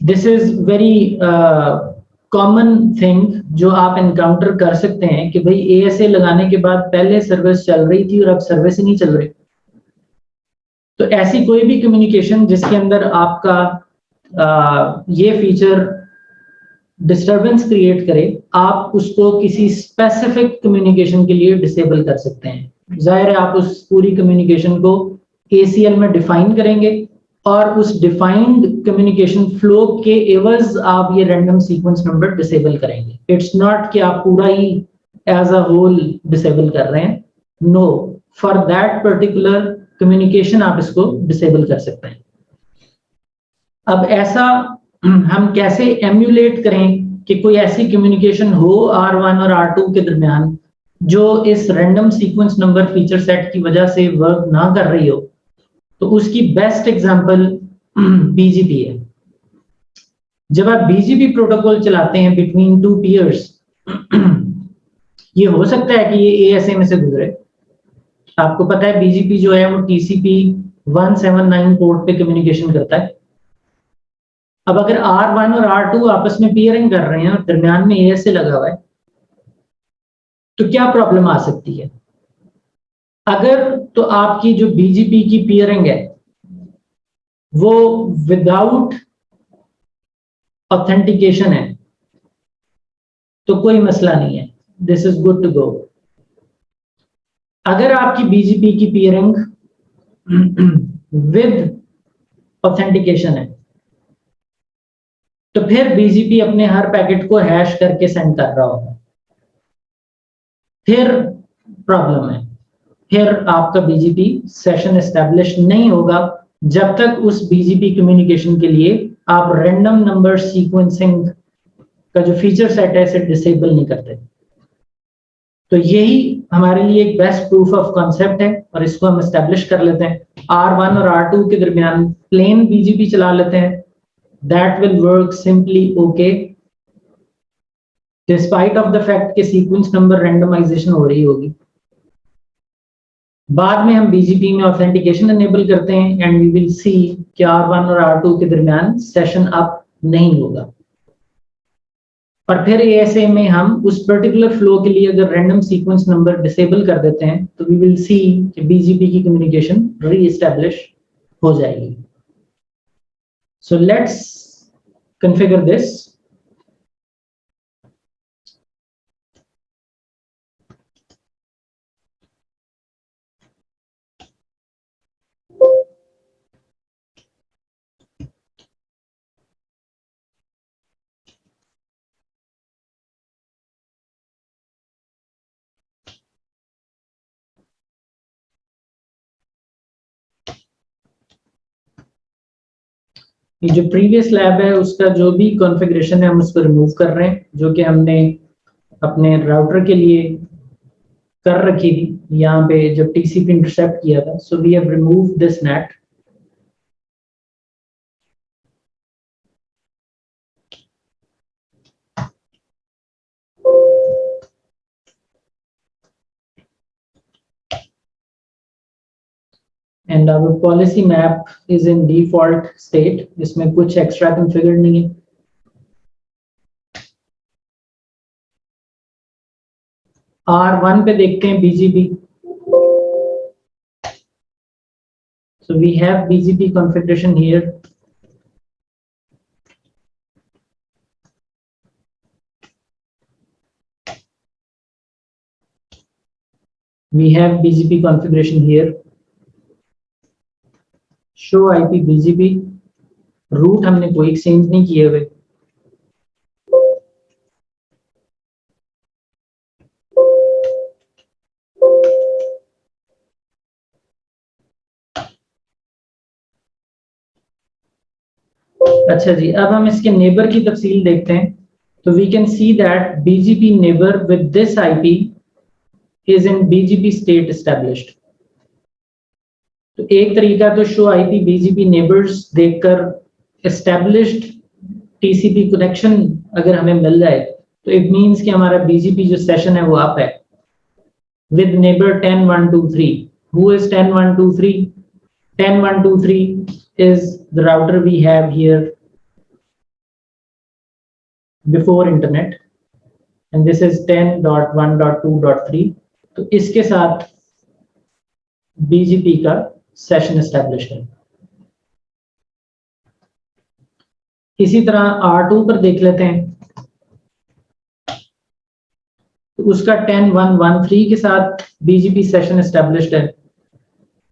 this is very common thing जो आप एनकाउंटर कर सकते हैं कि भाई एएसए लगाने के बाद पहले सर्विस चल रही थी और अब सर्विस ही नहीं चल रही। तो ऐसी कोई भी कम्युनिकेशन जिसके अंदर आपका ये फीचर डिस्टरबेंस क्रिएट करे, आप उसको किसी स्पेसिफिक कम्युनिकेशन के लिए डिसेबल कर सकते हैं। जाहिर है आप उस पूरी कम्युनिकेशन को एसीएल में डिफाइन करेंगे और उस डिफाइंड कम्युनिकेशन फ्लो के एवज आप ये रैंडम सीक्वेंस नंबर डिसेबल करेंगे। इट्स नॉट कि आप पूरा ही एज अ होल डिसेबल कर रहे हैं। No, for that particular communication आप इसको डिसेबल कर सकते हैं। अब ऐसा हम कैसे एम्यूलेट करें कि कोई ऐसी कम्युनिकेशन हो R1 और R2 के दरमियान जो इस random sequence number feature set की वजह से वर्क ना कर रही हो। तो उसकी बेस्ट एग्जांपल बीजीपी है। जब आप बीजीपी प्रोटोकॉल चलाते हैं बिटवीन टू पीयर्स, ये हो सकता है कि ये एएसए में से गुजरे। आपको पता है बीजीपी जो है वो टीसीपी 179 पोर्ट पे कम्युनिकेशन करता है। अब अगर R1 और R2 आपस में पीयरिंग कर रहे हैं और दरमियान में ASA लगा हुआ है तो क्या प्रॉब्लम आ सकती है? अगर तो आपकी जो BGP की पीयरिंग है वो विदाउट ऑथेंटिकेशन है तो कोई मसला नहीं है, this is good to go. अगर आपकी BGP की पीयरिंग विद ऑथेंटिकेशन है तो फिर BGP अपने हर पैकेट को हैश करके सेंड कर रहा होगा, फिर प्रॉब्लम है, फिर आपका BGP सेशन एस्टेब्लिश नहीं होगा जब तक उस BGP कम्युनिकेशन के लिए आप रैंडम नंबर सीक्वेंसिंग का जो फीचर सेट है इसे डिसेबल नहीं करते। तो यही हमारे लिए एक बेस्ट प्रूफ ऑफ कॉन्सेप्ट है और इसको हम एस्टेब्लिश कर लेते हैं। R1 और R2 के दरमियान प्लेन BGP चला लेते हैं, that will work simply okay despite of the fact कि सीक्वेंस नंबर रैंडमाइजेशन हो रही होगी। बाद में हम BGP में ऑथेंटिकेशन एनेबल करते हैं एंड वी विल सी कि R1 और R2 के दरमियान सेशन अप नहीं होगा। और फिर ASA में हम उस पर्टिकुलर फ्लो के लिए अगर रैंडम सीक्वेंस नंबर डिसेबल कर देते हैं तो वी विल सी कि BGP की कम्युनिकेशन रीएस्टैब्लिश हो जाएगी। So let's configure this. ये जो प्रीवियस लैब है उसका जो भी कॉन्फ़िगरेशन है हम उसको रिमूव कर रहे हैं, जो कि हमने अपने राउटर के लिए कर रखी थी यहाँ पे जब TCP इंटरसेप्ट किया था। So we have remove this net. and our policy map is in default state, इसमें कुछ एक्स्ट्रा कॉन्फ़िगर नहीं है। R1 पे देखते हैं BGP। so we have BGP configuration here। we have BGP configuration here। show IP BGP। Route हमने कोई exchange नहीं किए हुए। अच्छा जी, अब हम इसके नेबर की तफसील देखते हैं। तो we can see that BGP neighbour with this IP is in BGP state established. तो एक तरीका तो शो IP BGP नेबर्स देखकर एस्टेब्लिश्ड TCP कनेक्शन अगर हमें मिल जाए तो इट मींस कि हमारा BGP जो सेशन है वो अप है with neighbour 10123। Who is 10123? 10123 is the router we have here before internet and this is 10.1.2.3। तो इसके साथ BGP का सेशन एस्टेब्लिश है। इसी तरह R2 पर देख लेते हैं तो उसका 10.1.1.3 के साथ BGP सेशन एस्टेब्लिश्ड है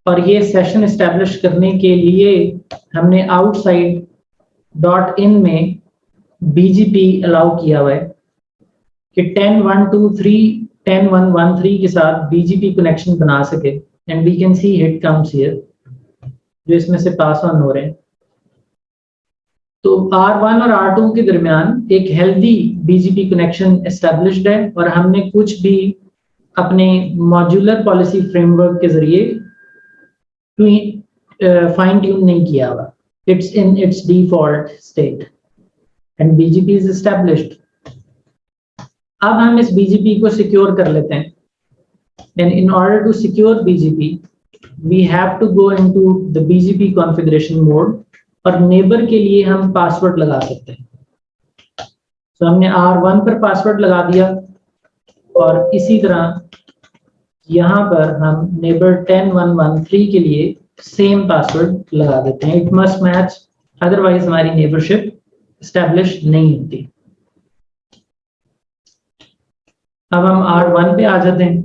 और ये सेशन एस्टेब्लिश करने के लिए हमने आउटसाइड .in में BGP अलाउ किया हुआ है कि 10.1.2.3 के साथ BGP कनेक्शन बना सके and we can see hit counts here जो इसमें से पास ऑन हो रहे हैं। तो R1 और R2 के दरमियान एक हेल्दी BGP कनेक्शन एस्टेब्लिश्ड है और हमने कुछ भी अपने मॉड्यूलर पॉलिसी फ्रेमवर्क के जरिए फाइन ट्यून नहीं किया हुआ। It's in its default state and BGP is established. अब हम इस BGP को सिक्योर कर लेते हैं and in order to secure BGP we have to go into the BGP configuration mode और नेबर के लिए हम पासवर्ड लगा सकते हैं। तो हमने R1 पर पासवर्ड लगा दिया और इसी तरह यहाँ पर हम नेबर 10113 के लिए सेम पासवर्ड लगा देते हैं। इट मस्ट मैच, अदरवाइज हमारी नेबरशिप एस्टेब्लिश नहीं होती। अब हम R1 पे आ जाते हैं।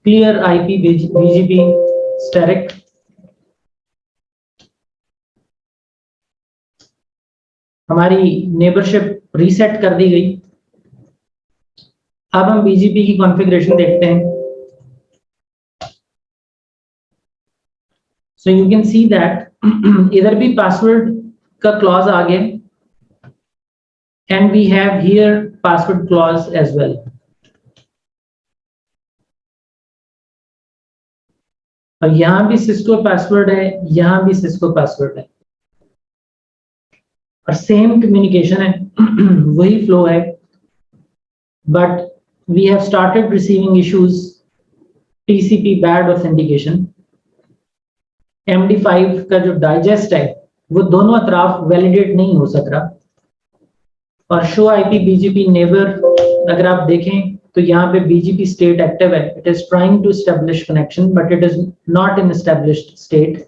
Clear IP BGP static. हमारी नेबरशिप रीसेट कर दी गई। अब हम बीजीपी की कॉन्फ़िगरेशन देखते हैं। So you can see that इधर भी पासवर्ड का क्लॉज आ गया and we have here password clause as well. और यहाँ भी सिस्को पासवर्ड है, यहाँ भी सिस्को पासवर्ड है और सेम कम्युनिकेशन है, वही फ्लो है, but we have started receiving issues, TCP bad authentication. MD5 का जो डाइजेस्ट है वो दोनों अतराफ वैलिडेट नहीं हो सक रहा। और शो आईपी बीजीपी नेबर अगर आप देखें तो यहाँ पे बीजीपी स्टेट एक्टिव है, it is trying to establish connection but it is not in established state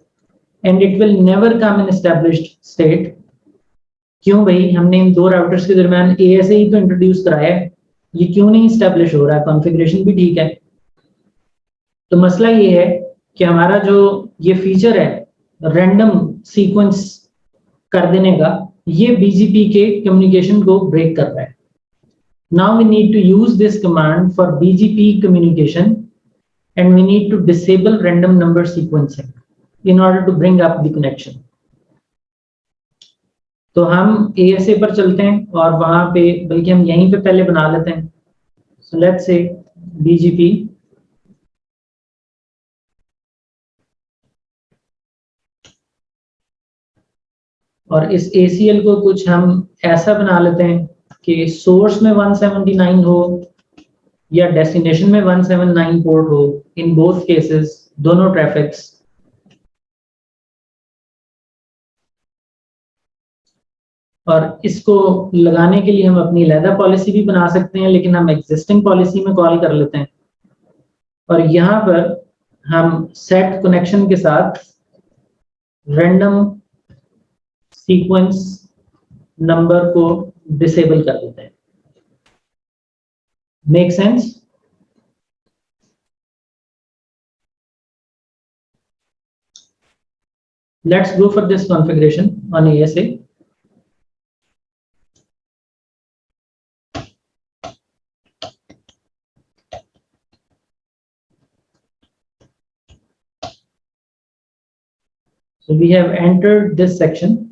and it will never come in established state. क्यों भाई, हमने इन दो राउटर्स के दरमियान ASA ही तो इंट्रोड्यूस कराया है, ये क्यों नहीं एस्टैब्लिश हो रहा है? कॉन्फ़िगरेशन भी ठीक है। तो मसला ये है कि हमारा जो ये फीचर है रैंडम सीक्वेंस कर देने का, ये बीजीपी के कम्युनिकेशन को ब्रेक कर रहा है। Now we need to use this command for BGP communication and we need to disable random number sequencing in order to bring up the connection. तो हम ASA पर चलते हैं और वहां पे, बल्कि हम यहीं पे पहले बना लेते हैं। So let's say BGP और इस ACL को कुछ हम ऐसा बना लेते हैं कि सोर्स में 179 हो या डेस्टिनेशन में 179 पोर्ट हो, इन बोथ केसेस दोनों ट्रैफिक्स। और इसको लगाने के लिए हम अपनी अलहदा पॉलिसी भी बना सकते हैं, लेकिन हम एग्जिस्टिंग पॉलिसी में कॉल कर लेते हैं और यहाँ पर हम सेट कनेक्शन के साथ रैंडम सीक्वेंस नंबर को डिसेबल कर देते हैं। Make sense? Let's go for this configuration on ASA. So we have entered this section.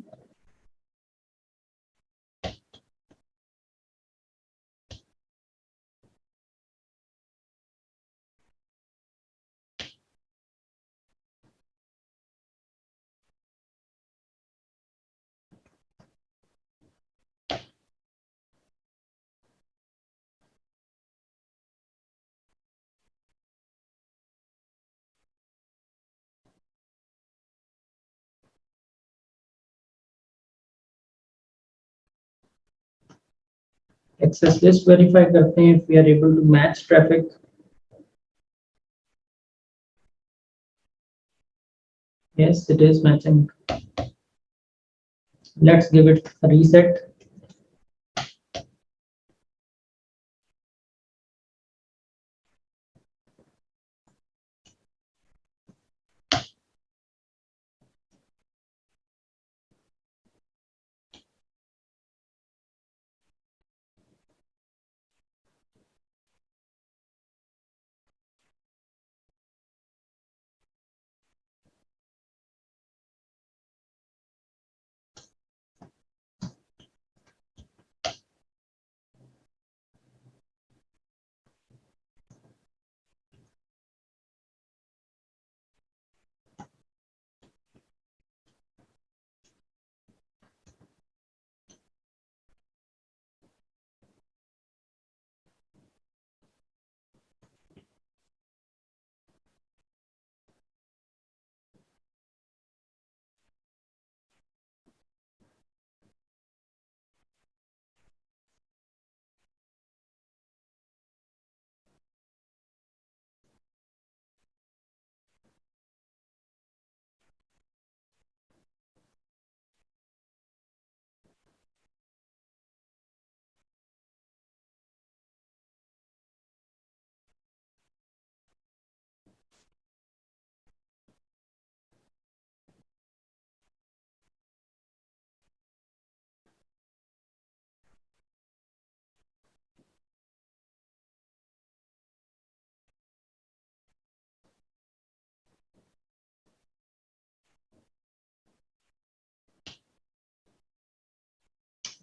Access list verify करते हैं if we are able to match traffic. Yes, it is matching. Let's give it a reset.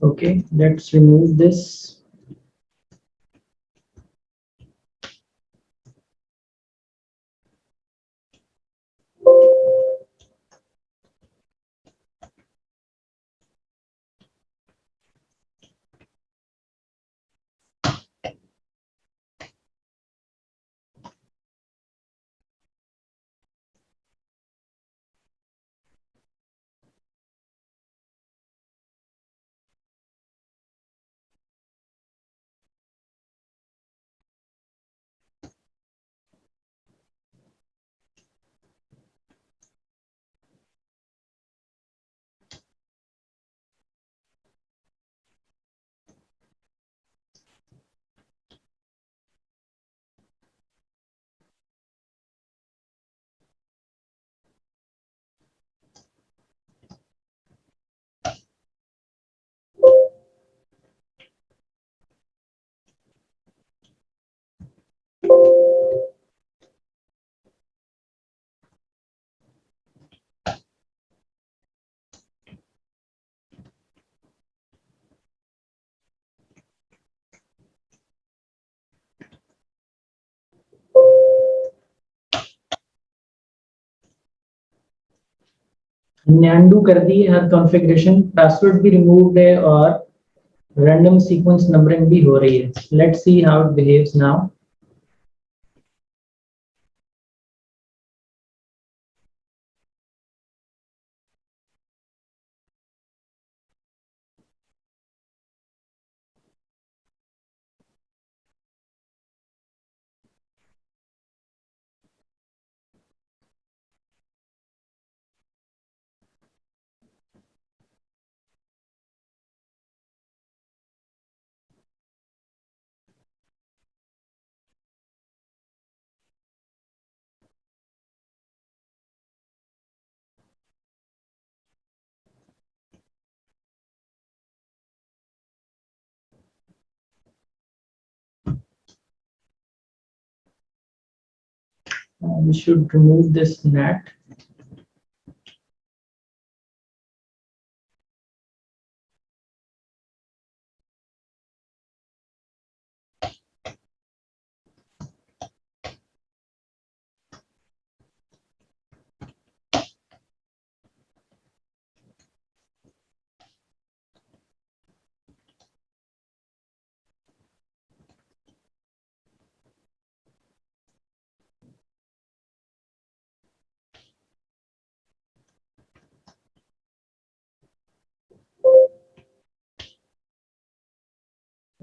Okay, let's remove this. हमने undo कर दी है हर configuration, password भी removed है और random sequence numbering भी हो रही है. Let's see how it behaves now. We should remove this NAT.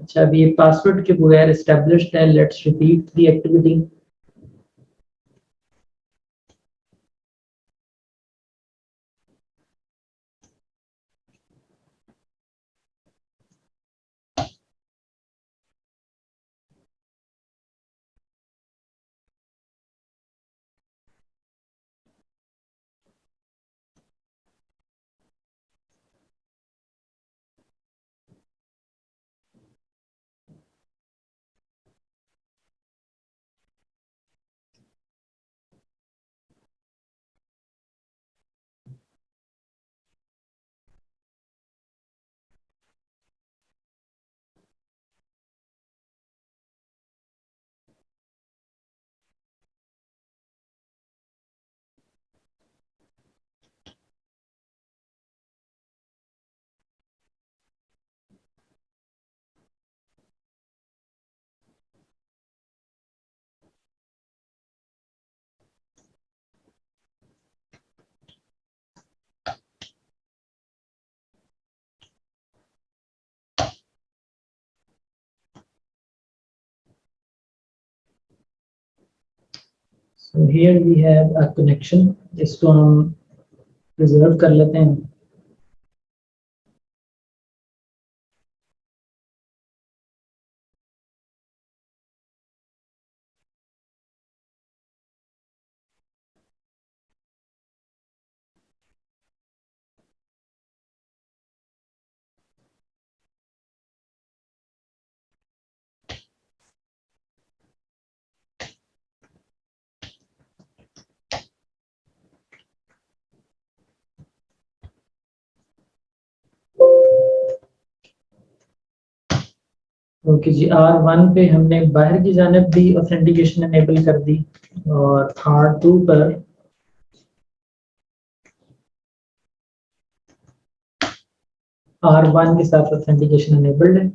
अच्छा, अभी ये पासवर्ड के बगैर एस्टेब्लिश्ड है. Let's repeat the activity. So here we have a connection. इसको हम रिजर्व कर लेते हैं. ओके जी, R1 पे हमने बाहर की जानिब भी ऑथेंटिकेशन एनेबल कर दी और R2 पर R1 के साथ ऑथेंटिकेशन एनेबल्ड है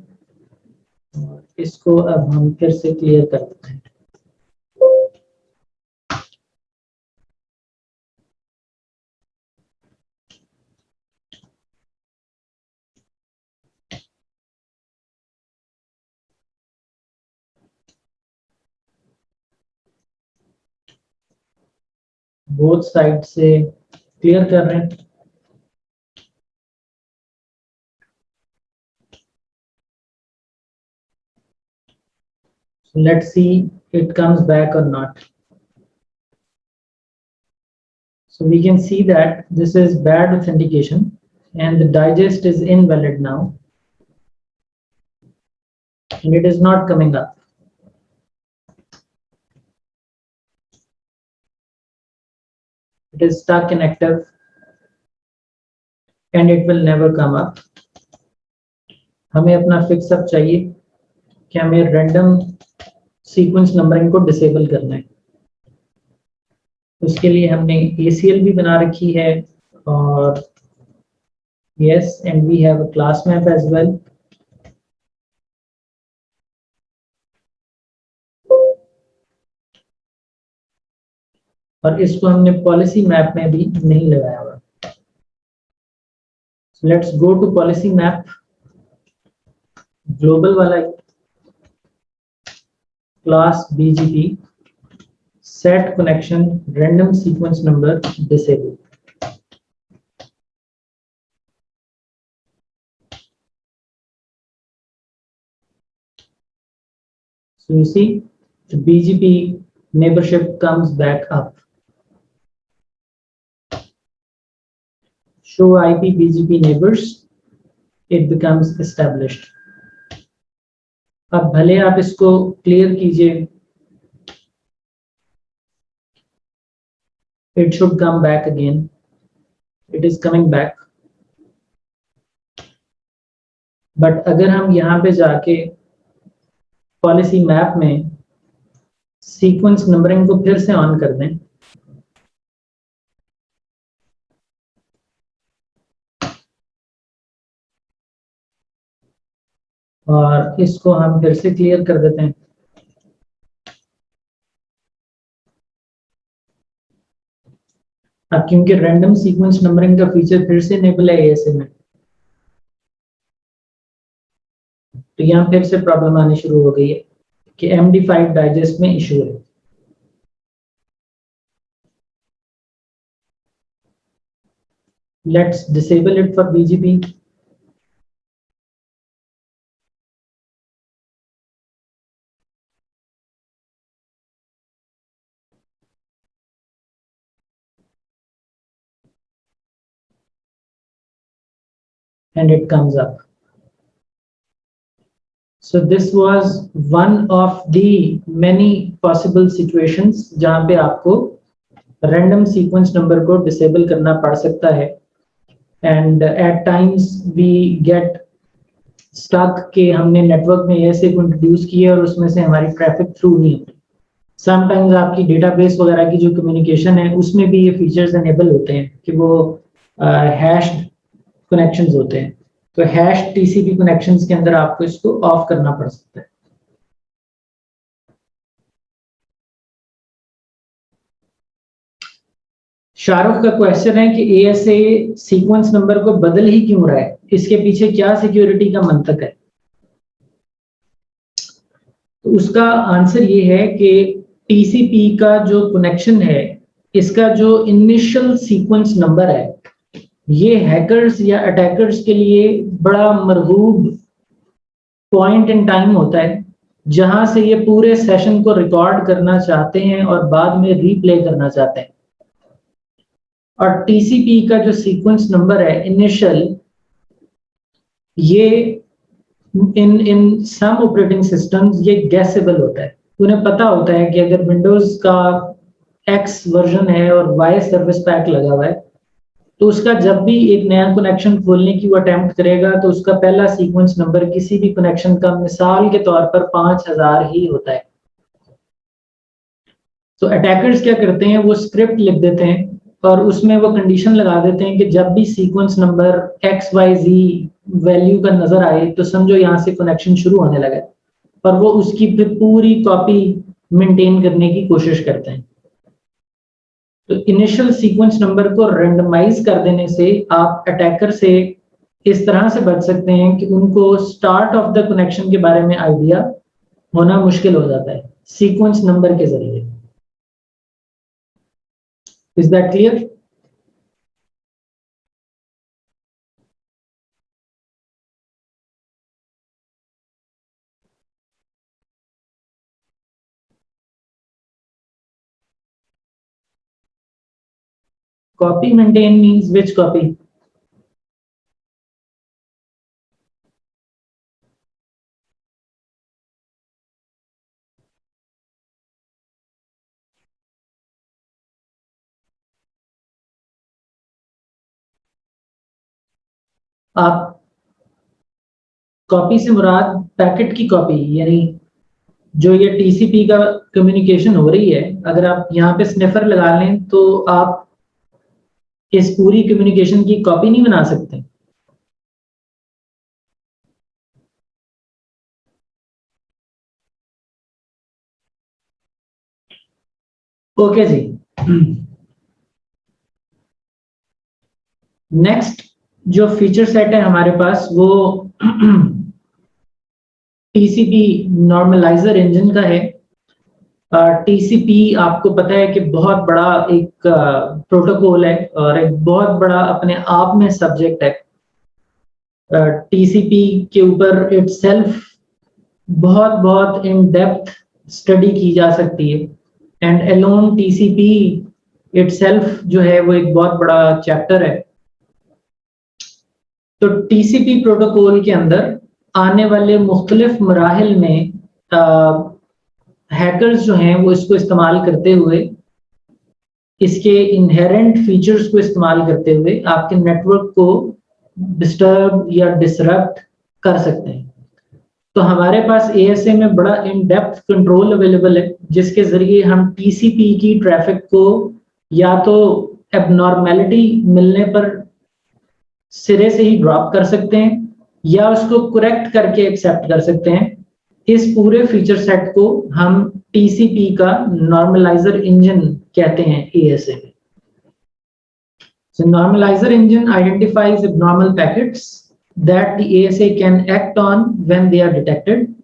और इसको अब हम फिर से क्लियर कर देते हैं। बोथ साइड से क्लियर कर रहे हैं। So let's see it comes back or not. So we can see that this is bad authentication and the digest is invalid now and it is not coming up. It is stuck inactive and it will never come up. हमें अपना fix up चाहिए कि हमें random sequence numbering को disable करना है। उसके लिए हमने ACL भी बना रखी है और yes and we have a class map as well. और इसको हमने पॉलिसी मैप में भी नहीं लगाया हुआ। So let's go to policy map, global वाला class BGP set connection random sequence number disable. So you see the BGP neighborship comes back up. Show IP BGP neighbors, it becomes established. अब भले आप इसको clear कीजिए, it should come back again. It is coming back. But अगर हम यहाँ पे जाके पॉलिसी मैप में सीक्वेंस नंबरिंग को फिर से ऑन कर दें, और इसको हम फिर से क्लियर कर देते हैं, अब क्योंकि रैंडम सीक्वेंस नंबरिंग का फीचर फिर से इनेबल है ASA में, तो यहाँ फिर से प्रॉब्लम आनी शुरू हो गई है कि MD5 डाइजेस्ट में इशू है। Let's disable it for BGP. And it comes up. So this was one of the many possible situations जहां पे आपको random sequence number को disable करना पड़ सकता है, and at times we get stuck कि हमने नेटवर्क में ऐसे को इंट्रोड्यूस किया और उसमें से हमारी ट्रैफिक थ्रू नहीं होती। समटाइम्स आपकी डेटाबेस वगैरह की जो कम्युनिकेशन है उसमें भी ये फीचर्स एनेबल होते हैं कि वो हैश्ड कनेक्शंस होते हैं, तो हैश TCP कनेक्शंस के अंदर आपको इसको ऑफ करना पड़ सकता है। शाहरुख का क्वेश्चन है कि ASA सीक्वेंस नंबर को बदल ही क्यों रहा है, इसके पीछे क्या सिक्योरिटी का मंतक है? तो उसका आंसर ये है कि TCP का जो कनेक्शन है, इसका जो इनिशियल सीक्वेंस नंबर है, ये हैकर्स या अटैकर्स के लिए बड़ा मरगूब पॉइंट इन टाइम होता है जहां से ये पूरे सेशन को रिकॉर्ड करना चाहते हैं और बाद में रीप्ले करना चाहते हैं। और TCP का जो सीक्वेंस नंबर है इनिशियल, ये इन सम ऑपरेटिंग सिस्टम्स ये गैसेबल होता है। उन्हें पता होता है कि अगर विंडोज का X वर्जन है और Y सर्विस पैक लगा हुआ है तो उसका जब भी एक नया कनेक्शन खोलने की वो अटेम्प्ट करेगा तो उसका पहला सीक्वेंस नंबर किसी भी कनेक्शन का मिसाल के तौर पर 5000 ही होता है। तो अटैकर्स क्या करते हैं, वो स्क्रिप्ट लिख देते हैं और उसमें वो कंडीशन लगा देते हैं कि जब भी सीक्वेंस नंबर XYZ वैल्यू का नजर आए तो समझो यहाँ से कनेक्शन शुरू होने लगा, और वो उसकी फिर पूरी कॉपी मेंटेन करने की कोशिश करते हैं। तो इनिशियल सीक्वेंस नंबर को रैंडमाइज कर देने से आप अटैकर से इस तरह से बच सकते हैं कि उनको स्टार्ट ऑफ द कनेक्शन के बारे में आइडिया होना मुश्किल हो जाता है सीक्वेंस नंबर के जरिए। Is that clear? Copy maintain means which copy? आप कॉपी से मुराद पैकेट की कॉपी, यानी जो ये टीसीपी का कम्युनिकेशन हो रही है, अगर आप यहाँ पे स्निफर लगा लें तो आप इस पूरी कम्युनिकेशन की कॉपी नहीं बना सकते। ओके जी। नेक्स्ट जो फीचर सेट है हमारे पास वो टीसीपी नॉर्मलाइजर इंजन का है। टीसीपी आपको पता है कि बहुत बड़ा एक प्रोटोकॉल है और एक बहुत बड़ा अपने आप में सब्जेक्ट है। टीसीपी के ऊपर इटसेल्फ बहुत बहुत इन डेप्थ स्टडी की जा सकती है, एंड अलोन टीसीपी इटसेल्फ जो है वो एक बहुत बड़ा चैप्टर है। तो टीसीपी प्रोटोकॉल के अंदर आने वाले मुख्तलिफ मराहिल में हैकर्स जो हैं वो इसको इस्तेमाल करते हुए, इसके इनहेरेंट फीचर्स को इस्तेमाल करते हुए आपके नेटवर्क को डिस्टर्ब या डिसरप्ट कर सकते हैं। तो हमारे पास एएसए में बड़ा इन डेप्थ कंट्रोल अवेलेबल है, जिसके जरिए हम टीसीपी की ट्रैफिक को या तो एबनॉर्मेलिटी मिलने पर सिरे से ही ड्रॉप कर सकते हैं या उसको करेक्ट करके एक्सेप्ट कर सकते हैं। इस पूरे फीचर सेट को हम टीसीपी का नॉर्मलाइजर इंजन कहते हैं एएसए में। So normalizer engine identifies abnormal packets that the ASA can act on when they are detected.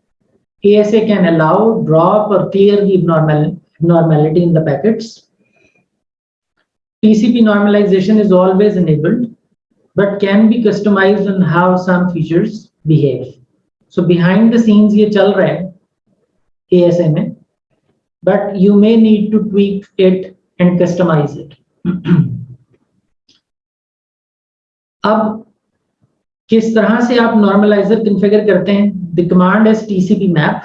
ASA can allow, drop or clear the abnormality in the packets. TCP normalization is always enabled but can be customized on how some features behave. So behind the scenes ये चल रहा है ASA में, but you may need to tweak it and customize it. अब किस तरह से आप नॉर्मलाइजर कॉन्फ़िगर करते हैं? The command is TCP map.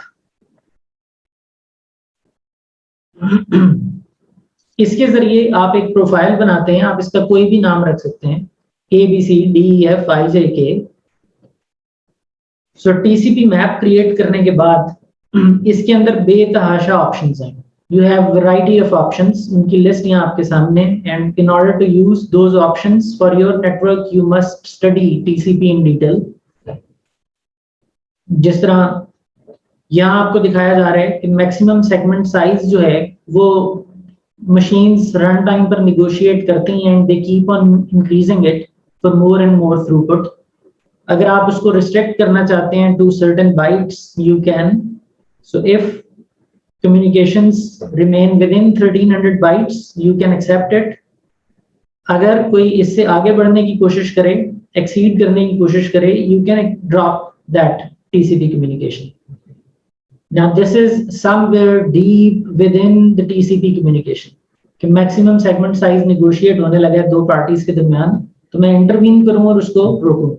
इसके जरिए आप एक प्रोफाइल बनाते हैं, आप इसका कोई भी नाम रख सकते हैं, ABCDEFIJK। सो टीसीपी मैप क्रिएट करने के बाद इसके अंदर बेतहाशा ऑप्शंस हैं। You have variety of options, उनकी लिस्ट यहाँ आपके सामने, and in order to use those options for your network, you must study TCP in detail. जिस तरह यहाँ आपको दिखाया जा रहा है कि मैक्सिमम सेगमेंट साइज जो है वो मशीन्स रन टाइम पर निगोशिएट करती हैं, and they keep on increasing it for more and more throughput. अगर आप उसको रिस्ट्रिक्ट करना चाहते हैं to certain bytes, you can. So if communications remain within 1300 bytes, you can accept it. अगर कोई इससे आगे बढ़ने की कोशिश करे, exceed करने की कोशिश करे, you can drop that TCP communication. Now this is somewhere deep within the TCP communication कि maximum segment size negotiate होने लगा है दो पार्टीज के दरमियान, तो मैं intervene करूं और उसको रोकूं।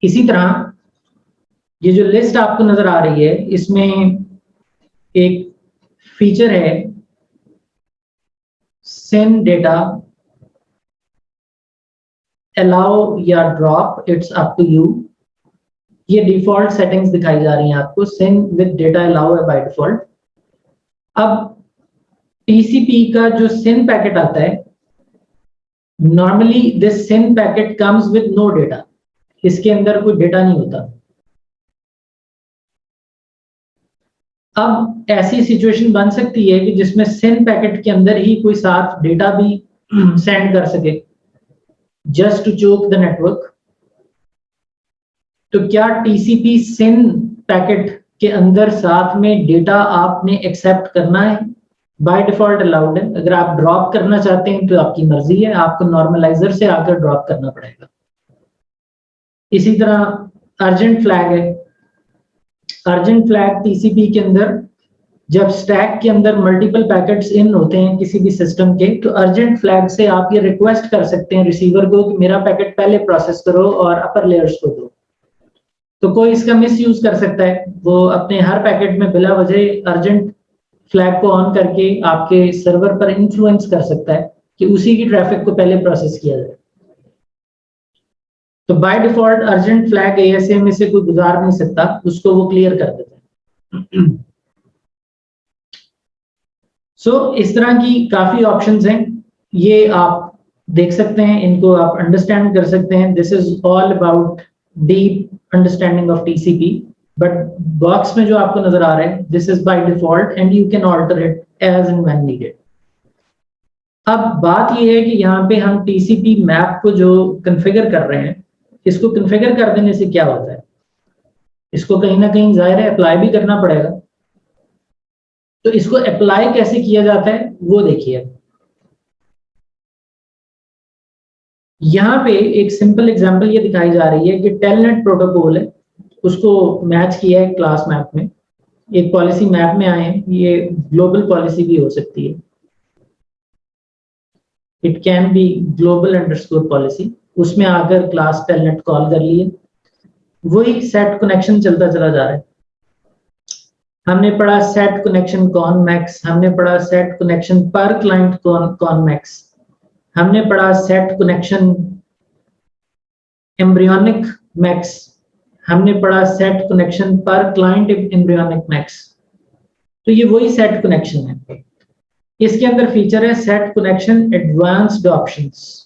इसी तरह ये जो लिस्ट आपको नजर आ रही है, इसमें एक फीचर है SYN data, allow या drop, it's up to you. ये डिफॉल्ट सेटिंग्स दिखाई जा रही हैं आपको. SYN with data allow है बाय डिफॉल्ट. अब TCP का जो SYN पैकेट आता है, normally this SYN packet comes with no data. इसके अंदर कोई डेटा नहीं होता. अब ऐसी सिचुएशन बन सकती है कि जिसमें SYN पैकेट के अंदर ही कोई साथ डेटा भी सेंड कर सके, just to choke the network. तो क्या TCP SYN पैकेट के अंदर साथ में डेटा आपने एक्सेप्ट करना है? बाय डिफॉल्ट अलाउड है. अगर आप ड्रॉप करना चाहते हैं तो आपकी मर्जी है, आपको नॉर्मलाइजर से आकर ड्रॉप करना पड़ेगा. इसी तरह अर्जेंट फ्लैग है. अर्जेंट फ्लैग TCP के अंदर जब स्टैक के अंदर मल्टीपल पैकेट्स इन होते हैं किसी भी सिस्टम के, तो अर्जेंट फ्लैग से आप ये रिक्वेस्ट कर सकते हैं रिसीवर को कि मेरा पैकेट पहले प्रोसेस करो और अपर लेयर्स को दो. तो कोई इसका मिस यूज कर सकता है. वो अपने हर पैकेट में बिला वजह अर्जेंट फ्लैग को ऑन करके आपके सर्वर पर इन्फ्लुएंस कर सकता है कि उसी की ट्रैफिक को पहले प्रोसेस किया जाए. तो by default urgent flag ASA में से कोई गुजार नहीं सकता, उसको वो क्लियर कर देते हैं. इस तरह की काफी ऑप्शंस हैं. ये आप देख सकते हैं, इनको आप अंडरस्टैंड कर सकते हैं. This is all about deep understanding of TCP. But box में जो आपको नजर आ रहा है, this is by default and you can alter it as and when needed. अब बात यह है कि यहाँ पे हम TCP मैप को जो कॉन्फ़िगर कर रहे हैं, इसको कॉन्फ़िगर कर देने से क्या होता है? इसको कहीं ना कहीं जाहिर है अप्लाई भी करना पड़ेगा. तो इसको अप्लाई कैसे किया जाता है वो देखिए. यहाँ पे एक सिंपल एग्जांपल ये दिखाई जा रही है कि टेलनेट प्रोटोकॉल है, उसको मैच किया है क्लास मैप में. एक पॉलिसी मैप में आए हैं, ये ग्लोबल पॉलिसी भी हो सकती है. It can be global underscore policy. उसमें आकर क्लास टेलनेट कॉल कर लिए, वही सेट कनेक्शन चलता चला जा रहा है. हमने पढ़ा सेट कनेक्शन कॉनमैक्स, हमने पढ़ा सेट कनेक्शन पर क्लाइंट कॉनमैक्स, हमने पढ़ा सेट कनेक्शन एम्ब्रियोनिक मैक्स, हमने पढ़ा सेट कनेक्शन पर क्लाइंट एम्ब्रियोनिक मैक्स. तो ये वही सेट कनेक्शन है. इसके अंदर फीचर है set connection advanced options,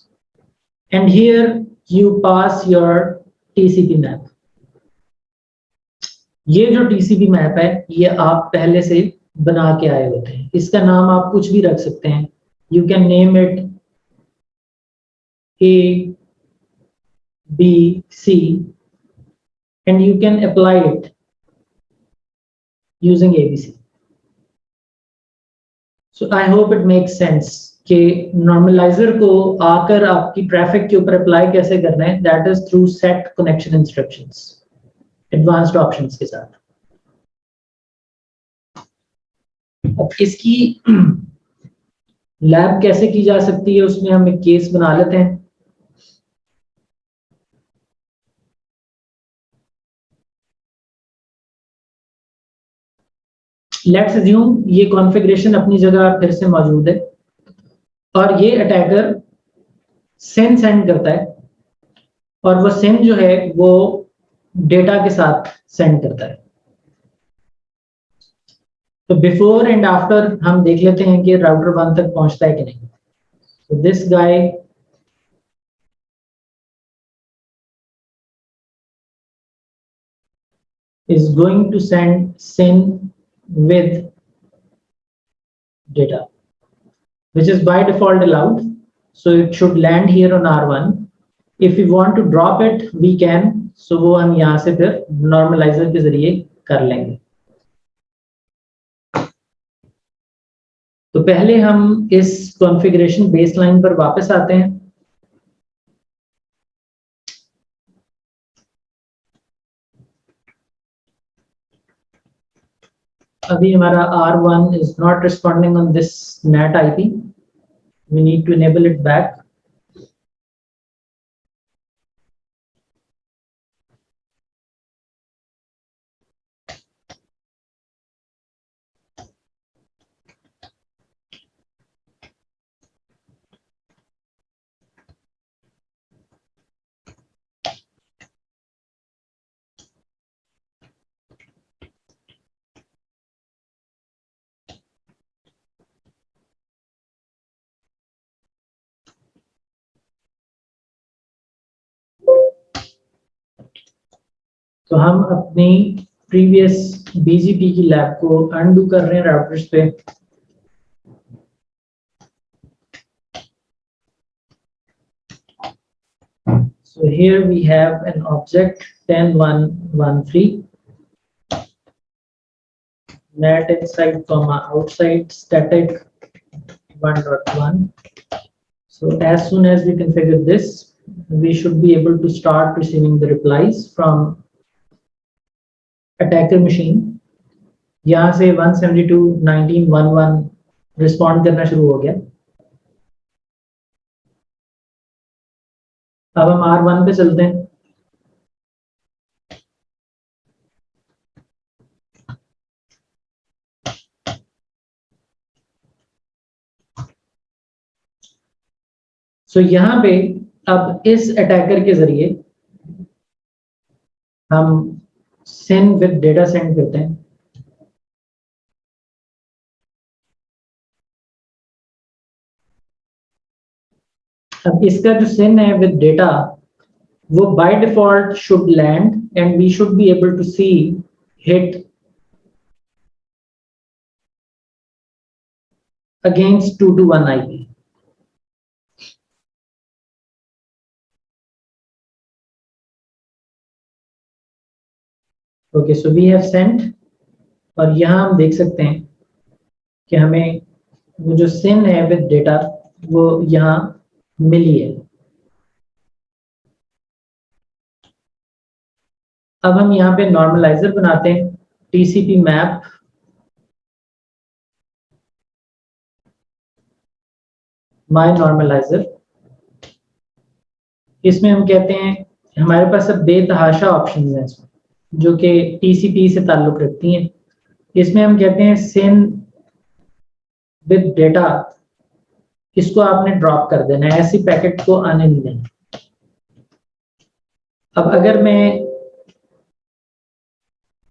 and here you pass your TCP map. ये जो TCP मैप है ये आप पहले से बना के आए होते हैं. इसका नाम आप कुछ भी रख सकते हैं. You can name it A, B, C and you can apply it using ABC. So I hope it makes sense कि नॉर्मलाइजर को आकर आपकी ट्रैफिक के ऊपर अप्लाई कैसे करना है. That is through set connection instructions, advanced options के साथ. अब इसकी लैब कैसे की जा सकती है, उसमें हम एक केस बना लेते हैं. लेट्स अज्यूम ये कॉन्फ़िगरेशन अपनी जगह फिर से मौजूद है और ये अटैकर SYN सेंड करता है और वो SYN जो है वो डेटा के साथ सेंड करता है. तो बिफोर एंड आफ्टर हम देख लेते हैं कि राउटर 1 तक पहुंचता है कि नहीं. तो this guy is going to send SYN with data, which is by default allowed. So it should land here on R1. If we want to drop it, we can. So वो हम यहाँ से फिर normalizer के जरिए कर लेंगे. तो पहले हम इस कॉन्फ़िगरेशन बेसलाइन पर वापस आते हैं. अभी हमारा R1 is not responding on this NAT IP. We need to enable it back. तो हम अपनी प्रीवियस बीजीपी की लैब को अनडू कर रहे हैं राउटर्स पे। So here we have an object 10113 net inside comma outside static 1.1. So as soon as we configure this, we should be able to start receiving the replies from attacker machine. यहाँ से 172.19.11 respond करना शुरू हो गया। अब हम R1 पे चलते हैं। सो यहाँ पे अब इस अटैकर के जरिए हम सिन विद डेटा सेंड करते हैं। अब इसका जो सिन है विद डेटा वो by default should land and we should be able to see hit against 221 IP. Okay, so we have sent और यहाँ हम देख सकते हैं कि हमें वो जो सिन है विद डेटा वो यहाँ मिली है। अब हम यहाँ पे नॉर्मलाइजर बनाते हैं टीसीपी मैप माय नॉर्मलाइजर। इसमें हम कहते हैं हमारे पास अब बेतहाशा ऑप्शंस हैं इसमें जो कि टीसीपी से ताल्लुक रखती हैं। इसमें हम कहते हैं सिन विद डेटा, इसको आपने ड्रॉप कर देना है, ऐसी पैकेट को आने नहीं देना। अब अगर मैं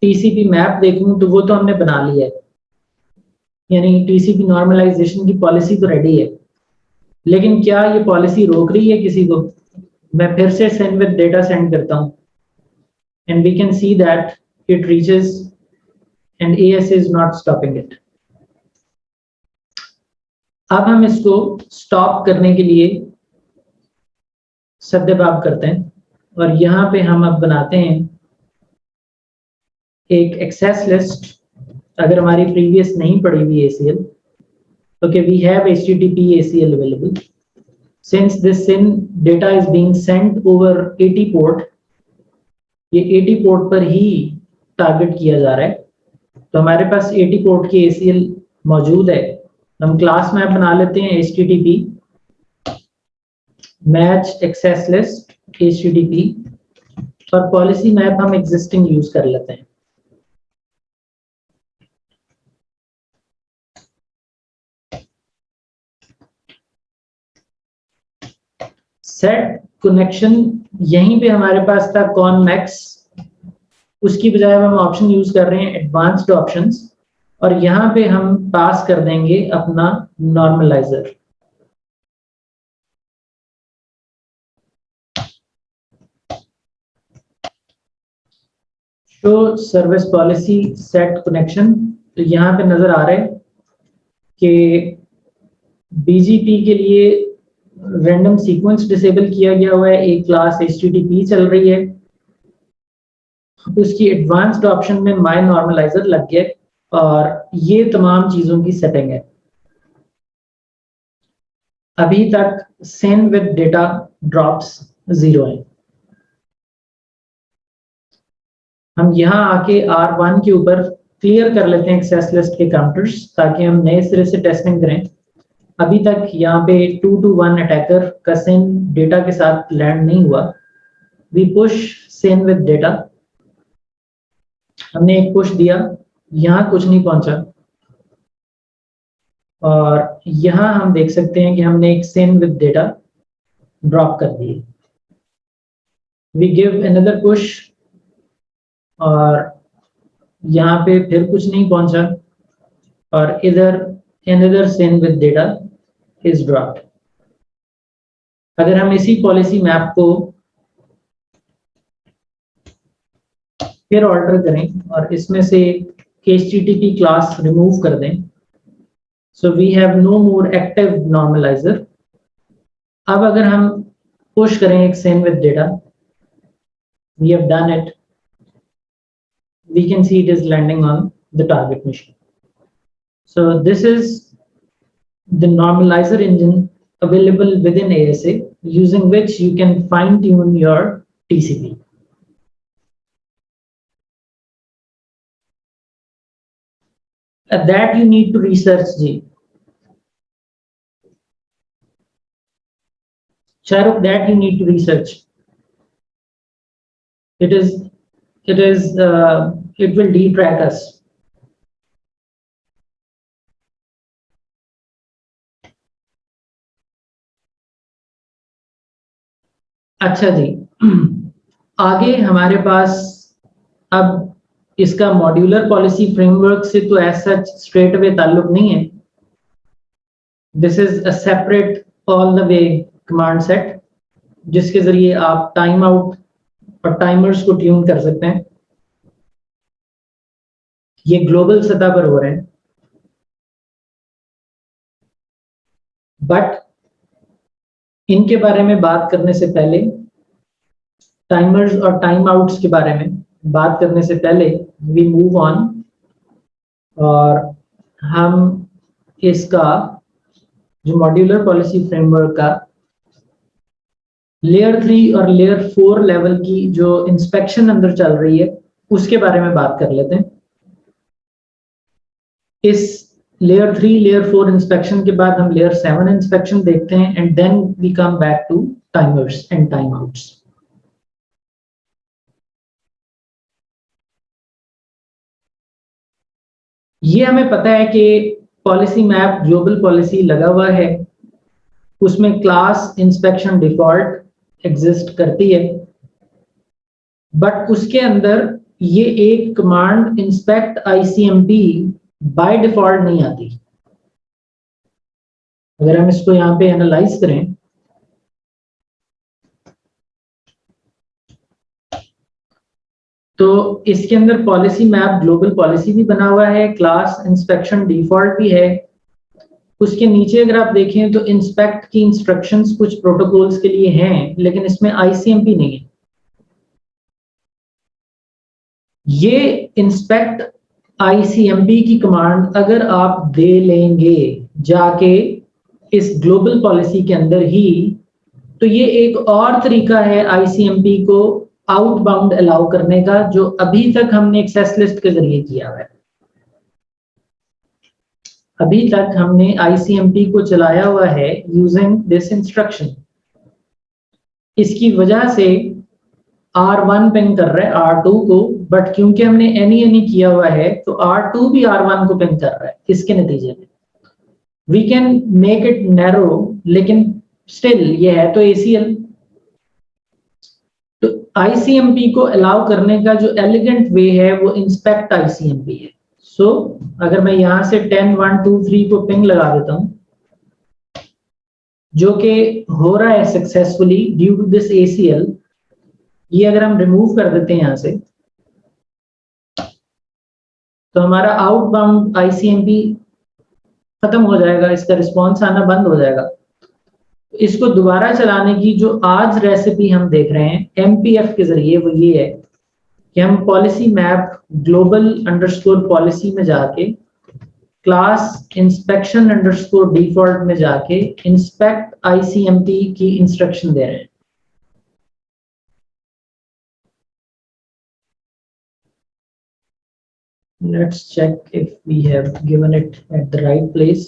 टीसीपी मैप देखूं तो वो तो हमने बना लिया है, यानी टीसीपी नॉर्मलाइजेशन की पॉलिसी तो रेडी है, लेकिन क्या ये पॉलिसी रोक रही है किसी को? मैं फिर से सेंड विद डेटा सेंड करता हूं and we can see that it reaches and ASA is not stopping it. अब हम इसको स्टॉप करने के लिए सद्देबाब करते हैं और यहाँ पे हम अब बनाते हैं एक एक्सेस लिस्ट। अगर हमारी प्रीवियस नहीं पड़ी हुई ACL, okay, we have HTTP ACL available. Since this SYN data is being sent over 80 port, ये 80 पोर्ट पर ही टारगेट किया जा रहा है, तो हमारे पास 80 पोर्ट की ACL मौजूद है। हम क्लास मैप बना लेते हैं HTTP match access list HTTP और पॉलिसी मैप हम एग्जिस्टिंग यूज कर लेते हैं। सेट कनेक्शन यहीं पे हमारे पास था कॉन मैक्स, उसकी बजाय हम ऑप्शन यूज कर रहे हैं एडवांस्ड ऑप्शंस और यहाँ पे हम पास कर देंगे अपना normaliser. Show service policy set connection, तो यहाँ पे नजर आ रहा है कि बीजीपी के लिए रैंडम सीक्वेंस डिसेबल किया गया हुआ है, एक क्लास HTTP चल रही है, उसकी एडवांस्ड ऑप्शन में माय नॉर्मलाइजर लग गया और ये तमाम चीजों की सेटिंग है। अभी तक सेंड विद डेटा ड्रॉप्स 0 है। हम यहाँ आके R1 के ऊपर क्लियर कर लेते हैं एक्सेस लिस्ट के काउंटर्स ताकि हम नए सिरे से टेस्टिंग करें। अभी तक यहाँ पे 221 अटैकर का सिन डेटा के साथ लैंड नहीं हुआ। We push SYN with data, हमने एक पुश दिया, यहाँ कुछ नहीं पहुंचा और यहाँ हम देख सकते हैं कि हमने एक सिन विद डेटा ड्रॉप कर दिए। वी गिव अनदर पुश और यहाँ पे फिर कुछ नहीं पहुंचा और इधर another SYN with data is dropped. अगर हम इसी पॉलिसी मैप को फिर ऑल्टर करें और इसमें से HTTP क्लास रिमूव कर दें। So we have no more active normaliser. अब अगर हम पुश करें एक SYN with data, we have done it, we can see it is landing on the target machine. So this is the normalizer engine available within ASA, using which you can fine tune your TCP. That you need to research G. Shahrukh, that you need to research. It will detrack us. अच्छा जी, आगे हमारे पास अब इसका modular policy framework से तो as such straight away ताल्लुक नहीं है। This is a separate all the way command set, जिसके जरिए आप टाइम आउट और टाइमर्स को ट्यून कर सकते हैं। ये ग्लोबल सतह पर हो रहे हैं, बट इनके बारे में बात करने से पहले, टाइमर्स और टाइम आउट्स के बारे में बात करने से पहले वी मूव ऑन और हम इसका जो मॉड्यूलर पॉलिसी फ्रेमवर्क का लेयर 3 और लेयर 4 लेवल की जो इंस्पेक्शन अंदर चल रही है उसके बारे में बात कर लेते हैं। इस लेयर 3 लेयर 4 इंस्पेक्शन के बाद हम लेयर 7 इंस्पेक्शन देखते हैं and then we come back to timers and time outs. ये हमें पता है कि पॉलिसी मैप ग्लोबल पॉलिसी लगा हुआ है, उसमें क्लास इंस्पेक्शन डिफॉल्ट एग्जिस्ट करती है, बट उसके अंदर ये एक command inspect ICMP by default नहीं आती। अगर हम इसको यहां पे एनालाइज करें तो इसके अंदर पॉलिसी मैप ग्लोबल पॉलिसी भी बना हुआ है, क्लास इंस्पेक्शन डिफॉल्ट भी है। उसके नीचे अगर आप देखें तो इंस्पेक्ट की इंस्ट्रक्शंस कुछ प्रोटोकॉल्स के लिए हैं, लेकिन इसमें आईसीएमपी नहीं है। ये इंस्पेक्ट आईसीएमपी की कमांड अगर आप दे लेंगे जाके इस ग्लोबल पॉलिसी के अंदर ही, तो ये एक और तरीका है आईसीएमपी को आउटबाउंड अलाउ करने का, जो अभी तक हमने एक्सेस लिस्ट के जरिए किया है। अभी तक हमने आईसीएमपी को चलाया हुआ है यूजिंग दिस इंस्ट्रक्शन। इसकी वजह से R1 पिंग कर रहा है R2 को, बट क्योंकि हमने एनी किया हुआ है तो R2 भी R1 को पिंग कर रहा है। इसके नतीजे में we can make it narrow, लेकिन स्टिल ये है तो ACL। तो आईसीएमपी को अलाउ करने का जो एलिगेंट वे है वो इंस्पेक्ट आईसीएमपी है। सो अगर मैं यहां से 10 1 2 3 को पिंग लगा देता हूं, जो कि हो रहा है successfully due to this ACL, ये अगर हम रिमूव कर देते हैं यहां से तो हमारा आउटबाउंड आईसीएमपी खत्म हो जाएगा, इसका रिस्पॉन्स आना बंद हो जाएगा। इसको दोबारा चलाने की जो आज रेसिपी हम देख रहे हैं एमपीएफ के जरिए, वो ये है कि हम policy map global underscore policy में जाके क्लास इंस्पेक्शन अंडरस्कोर डिफॉल्ट में जाके इंस्पेक्ट आईसीएमपी की इंस्ट्रक्शन दे रहे हैं। Let's check if we have given it at the right place.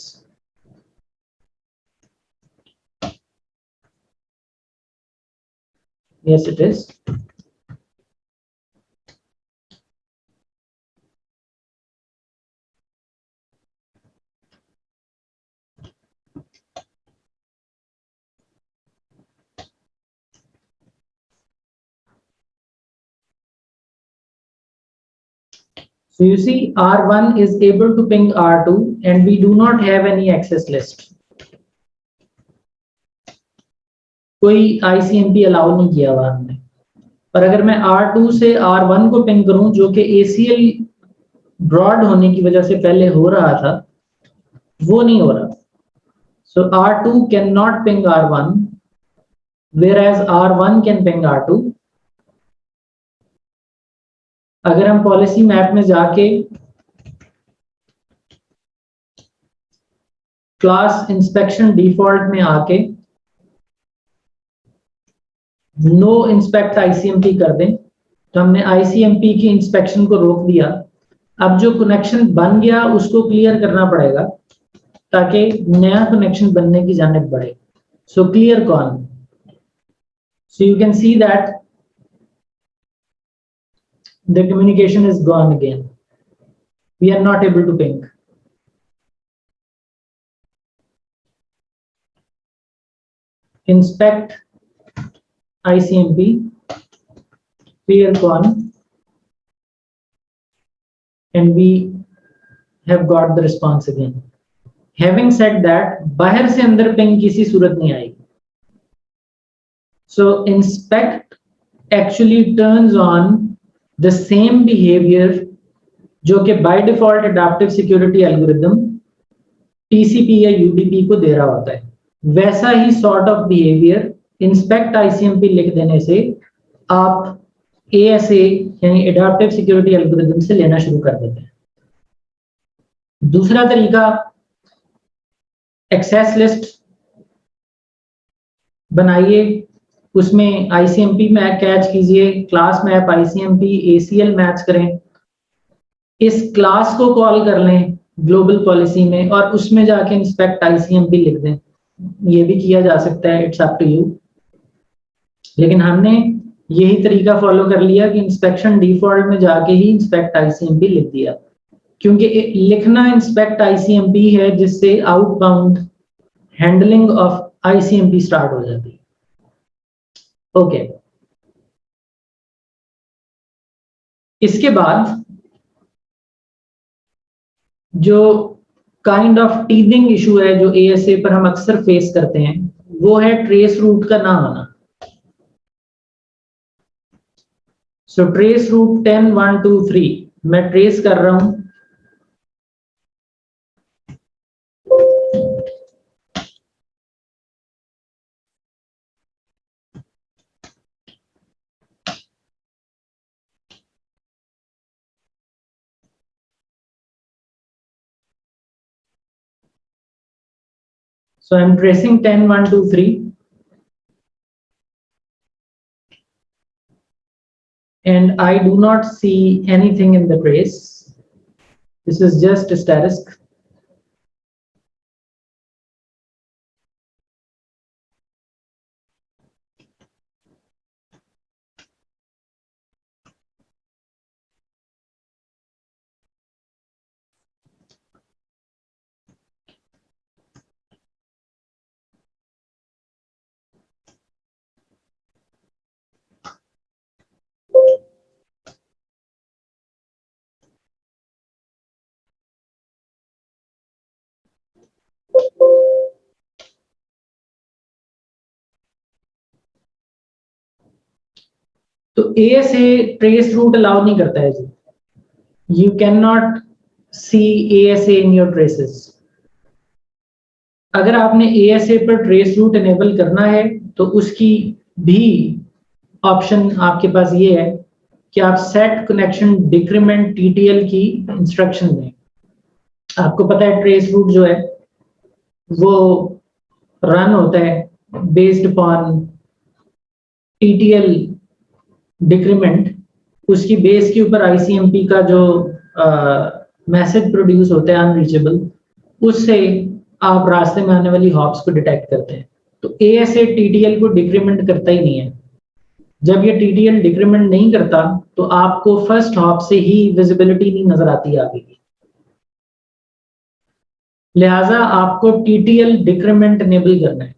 Yes, it is. So you see R1 is able to ping R2 and we do not have any access list. कोई ICMP allow नहीं किया हुआ हमने। और अगर मैं R2 से R1 को पिंग करूं जो कि ACL ब्रॉड होने की वजह से पहले हो रहा था, वो नहीं हो रहा। So R2 cannot ping R1, whereas R1 can ping R2. अगर हम पॉलिसी मैप में जाके क्लास इंस्पेक्शन डिफॉल्ट में आके नो इंस्पेक्ट आईसीएमपी कर दें, तो हमने आईसीएमपी की इंस्पेक्शन को रोक दिया। अब जो कनेक्शन बन गया उसको क्लियर करना पड़ेगा ताकि नया कनेक्शन बनने की जानिब बढ़े। So clear con, so you can see that the communication is gone again, we are not able to ping. Inspect ICMP, clear con, and we have got the response again. Having said that, बाहर से अंदर ping किसी सूरत नहीं आएगी। So inspect actually turns on the same behavior जो कि by default adaptive security algorithm TCP या UDP को दे रहा होता है, वैसा ही sort of behavior inspect ICMP लिख देने से आप ASA यानी एडाप्टिव सिक्योरिटी एल्गोरिथम से लेना शुरू कर देते हैं। दूसरा तरीका, एक्सेस लिस्ट बनाइए, उसमें आईसीएमपी मैप कैच कीजिए, class map ICMP ACL match करें, इस क्लास को कॉल कर लें ग्लोबल पॉलिसी में और उसमें जाके इंस्पेक्ट आईसीएमपी लिख दें। ये भी किया जा सकता है, इट्स अप टू यू। लेकिन हमने यही तरीका फॉलो कर लिया कि इंस्पेक्शन डिफॉल्ट में जाके ही इंस्पेक्ट आईसीएमपी लिख दिया, क्योंकि लिखना इंस्पेक्ट आईसीएमपी है जिससे outbound handling of ICMP start हो जाती है। ओके, इसके बाद जो काइंड ऑफ टीथिंग इशू है जो ASA पर हम अक्सर फेस करते हैं, वो है ट्रेस रूट का ना होना। सो ट्रेस रूट 10 1 2 3 मैं ट्रेस कर रहा हूं, so I'm tracing 10 1 2 3 and I do not see anything in the trace. This is just asterisk. तो ASA ट्रेस रूट अलाउ नहीं करता है जी, you can not see ASA in your traces. अगर आपने ASA पर ट्रेस रूट एनेबल करना है तो उसकी भी ऑप्शन आपके पास ये है कि आप सेट कनेक्शन डिक्रीमेंट TTL की इंस्ट्रक्शन दें। आपको पता है ट्रेस रूट जो है वो रन होता है बेस्ड अपॉन TTL डिक्रीमेंट, उसकी बेस के ऊपर आईसीएमपी का जो मैसेज प्रोड्यूस होता है अनरीचेबल, उससे आप रास्ते में आने वाली हॉप्स को डिटेक्ट करते हैं। तो ASA TTL को डिक्रीमेंट करता ही नहीं है। जब ये TTL डिक्रीमेंट नहीं करता तो आपको फर्स्ट हॉप से ही विजिबिलिटी नहीं नजर आती आगे की, लिहाजा आपको TTL डिक्रीमेंट इनेबल करना है।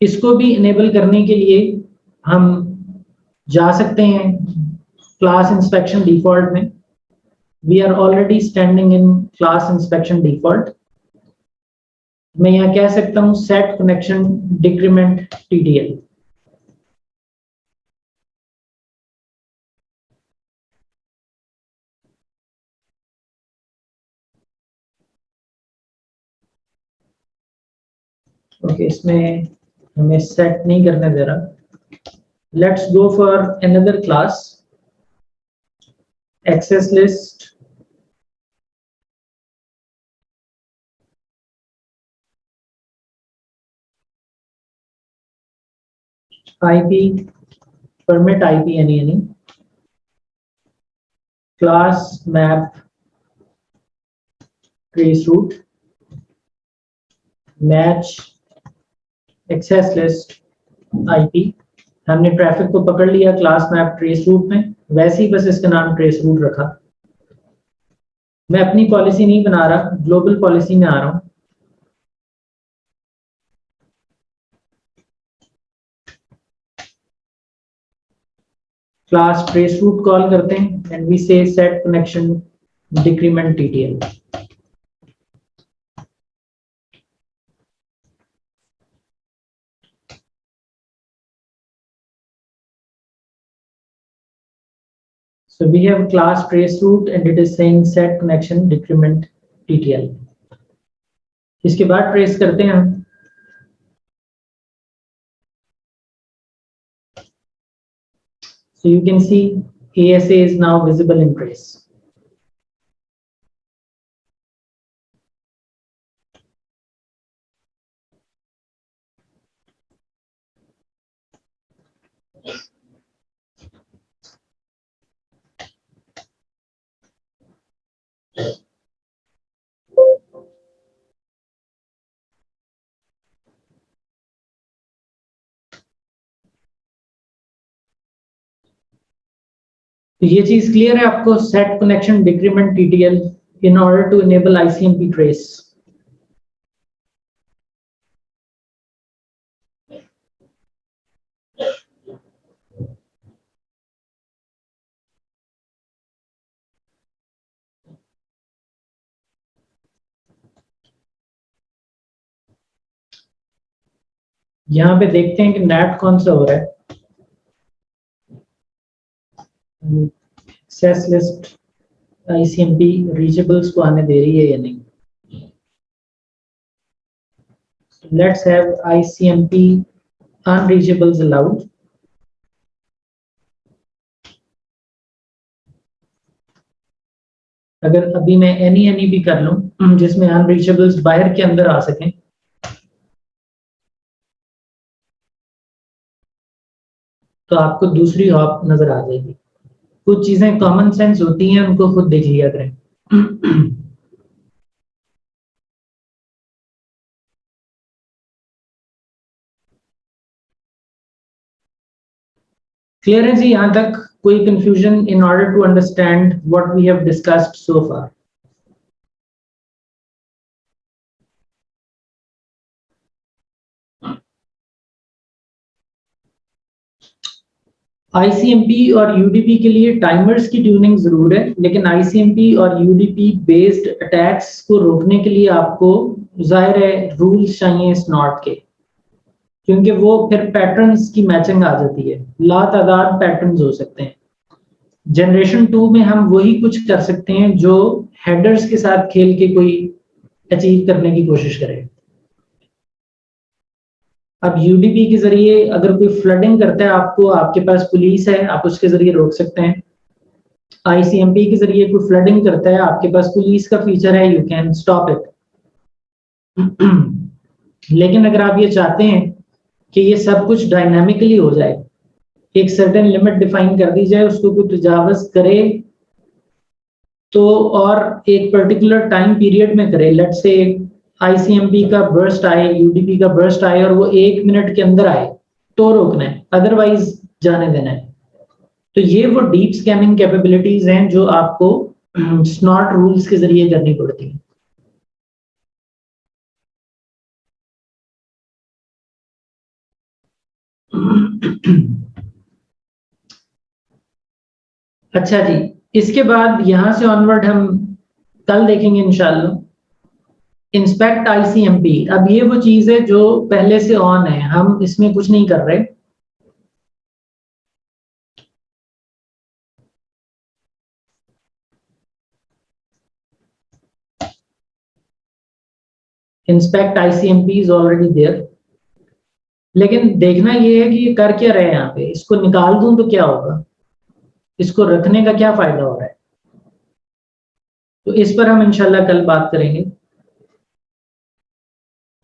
इसको भी इनेबल करने के लिए हम जा सकते हैं क्लास इंस्पेक्शन डिफॉल्ट में। We are already standing in class inspection default. मैं यहाँ कह सकता हूँ set connection decrement TTL। Okay, इसमें हमें सेट नहीं करने दे रहा। Let's go for another class, access list, IP, permit IP any class map trace route, match access list IP। हमने ट्रैफिक को पकड़ लिया क्लास मैप ट्रेस रूट में, वैसे ही बस इसका नाम ट्रेस रूट रखा। मैं अपनी पॉलिसी नहीं बना रहा, ग्लोबल पॉलिसी में आ रहा हूं। क्लास ट्रेस रूट कॉल करते हैं एंड वी से set connection decrement TTL। So we have class trace route and it is saying set connection decrement TTL। इसके बाद ट्रेस करते हैं हम। So you can see ASA is now visible in trace। तो ये चीज clear है आपको, set connection decrement TTL in order to enable ICMP trace। यहाँ पे देखते हैं कि नेट कौन सा हो रहा है। एक्सेस लिस्ट ICMP रीचेबल्स को आने दे रही है या नहीं। Let's have ICMP unreachables allowed। अगर अभी मैं एनी भी कर लूं जिसमें अनरीचेबल्स बाहर के अंदर आ सकें, तो आपको दूसरी हॉप नजर आ जाएगी। कुछ चीजें कॉमन सेंस होती हैं, उनको खुद देख लिया करें। क्लियर है जी यहां तक? कोई confusion in order to understand what we have discussed so far? ICMP और यूडीपी के लिए टाइमर्स की ट्यूनिंग जरूर है, लेकिन आईसीएमपी और यूडीपी बेस्ड अटैक्स को रोकने के लिए आपको जाहिर है रूल्स चाहिए स्नॉट के, क्योंकि वो फिर पैटर्न्स की मैचिंग आ जाती है, लातादाद पैटर्न्स हो सकते हैं। जनरेशन 2 में हम वही कुछ कर सकते हैं जो हेडर्स के साथ खेल के कोई अचीव करने की कोशिश करे। अब यूडीपी के जरिए अगर कोई फ्लडिंग करता है आपको, आपके पास पुलिस है, आप उसके जरिए रोक सकते हैं। आईसीएमपी के जरिए कोई फ्लडिंग करता है, आपके पास पुलिस का फीचर है, यू कैन स्टॉप इट। लेकिन अगर आप ये चाहते हैं कि ये सब कुछ डायनामिकली हो जाए, एक सर्टेन लिमिट डिफाइन कर दी जाए, उसको कोई तजावज करे तो और एक पर्टिकुलर टाइम पीरियड में करे, लेट्स से आईसीएमपी का बर्स्ट आए, यूडीपी का बर्स्ट आए और वो 1 मिनट के अंदर आए, तो रोकना है, अदरवाइज जाने देना है। तो ये वो डीप स्कैनिंग कैपेबिलिटीज हैं जो आपको स्नॉट रूल्स के जरिए करनी पड़ती है। अच्छा जी, इसके बाद यहां से ऑनवर्ड हम कल देखेंगे इंशाल्लाह इंस्पेक्ट आईसीएमपी। अब ये वो चीज है जो पहले से ऑन है, हम इसमें कुछ नहीं कर रहे। Inspect ICMP is already there। लेकिन देखना ये है कि ये कर क्या रहे हैं यहाँ पे, इसको निकाल दूं तो क्या होगा, इसको रखने का क्या फायदा हो रहा है। तो इस पर हम इंशाल्लाह कल बात करेंगे,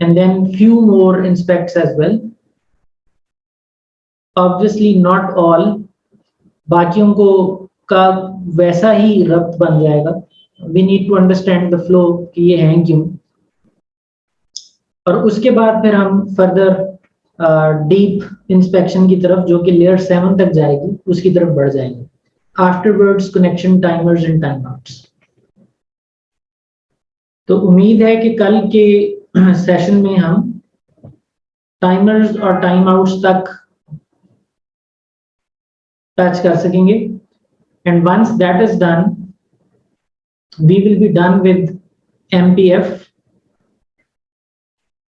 and then few more inspects as well. Obviously not all, बाकियों को का वैसा ही रब्त बन जाएगा। We need to understand the flow कि ये हैं क्यों, और उसके बाद फिर हम फर्दर डीप इंस्पेक्शन की तरफ, जो कि लेयर 7 तक जाएगी, उसकी तरफ बढ़ जाएंगे। Afterwards connection timers and time outs. तो उम्मीद है कि कल के सेशन में हम टाइमर्स और टाइम आउट्स तक टच कर सकेंगे, and once that is done we will be done with MPF.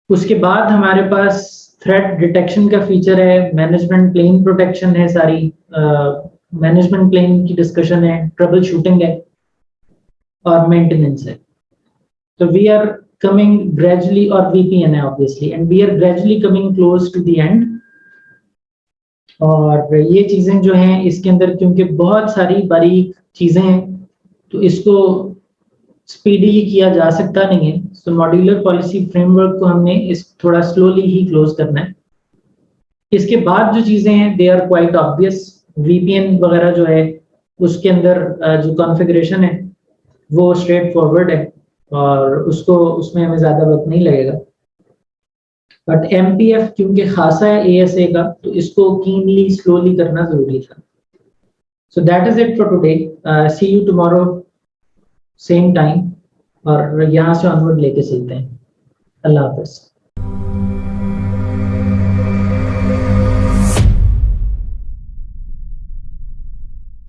उसके बाद हमारे पास थ्रेट डिटेक्शन का फीचर है, मैनेजमेंट प्लेन प्रोटेक्शन है, सारी मैनेजमेंट प्लेन की डिस्कशन है, ट्रबल शूटिंग है और मेंटेनेंस है। तो वी आर कमिंग ग्रेजुअली, और वीपीएन है obviously, and we are gradually coming close to the end. और ये चीजें जो हैं इसके अंदर, क्योंकि बहुत सारी बारीक चीजें हैं, तो इसको स्पीडीली किया जा सकता नहीं है। सो मॉड्यूलर पॉलिसी फ्रेमवर्क को हमने इस थोड़ा स्लोली ही क्लोज करना है। इसके बाद जो चीजें हैं they are quite obvious. VPN वगैरह जो है उसके अंदर जो कॉन्फ़िगरेशन है वो स्ट्रेट फॉरवर्ड है, और उसको उसमें हमें ज्यादा वक्त नहीं लगेगा। बट एमपीएफ क्योंकि खासा है एएसए का, तो इसको कीनली स्लोली करना जरूरी था। So that is it for today. See you tomorrow same time, और यहाँ से ऑनवर्ड लेके चलते हैं। अल्लाह हाफ़िज़।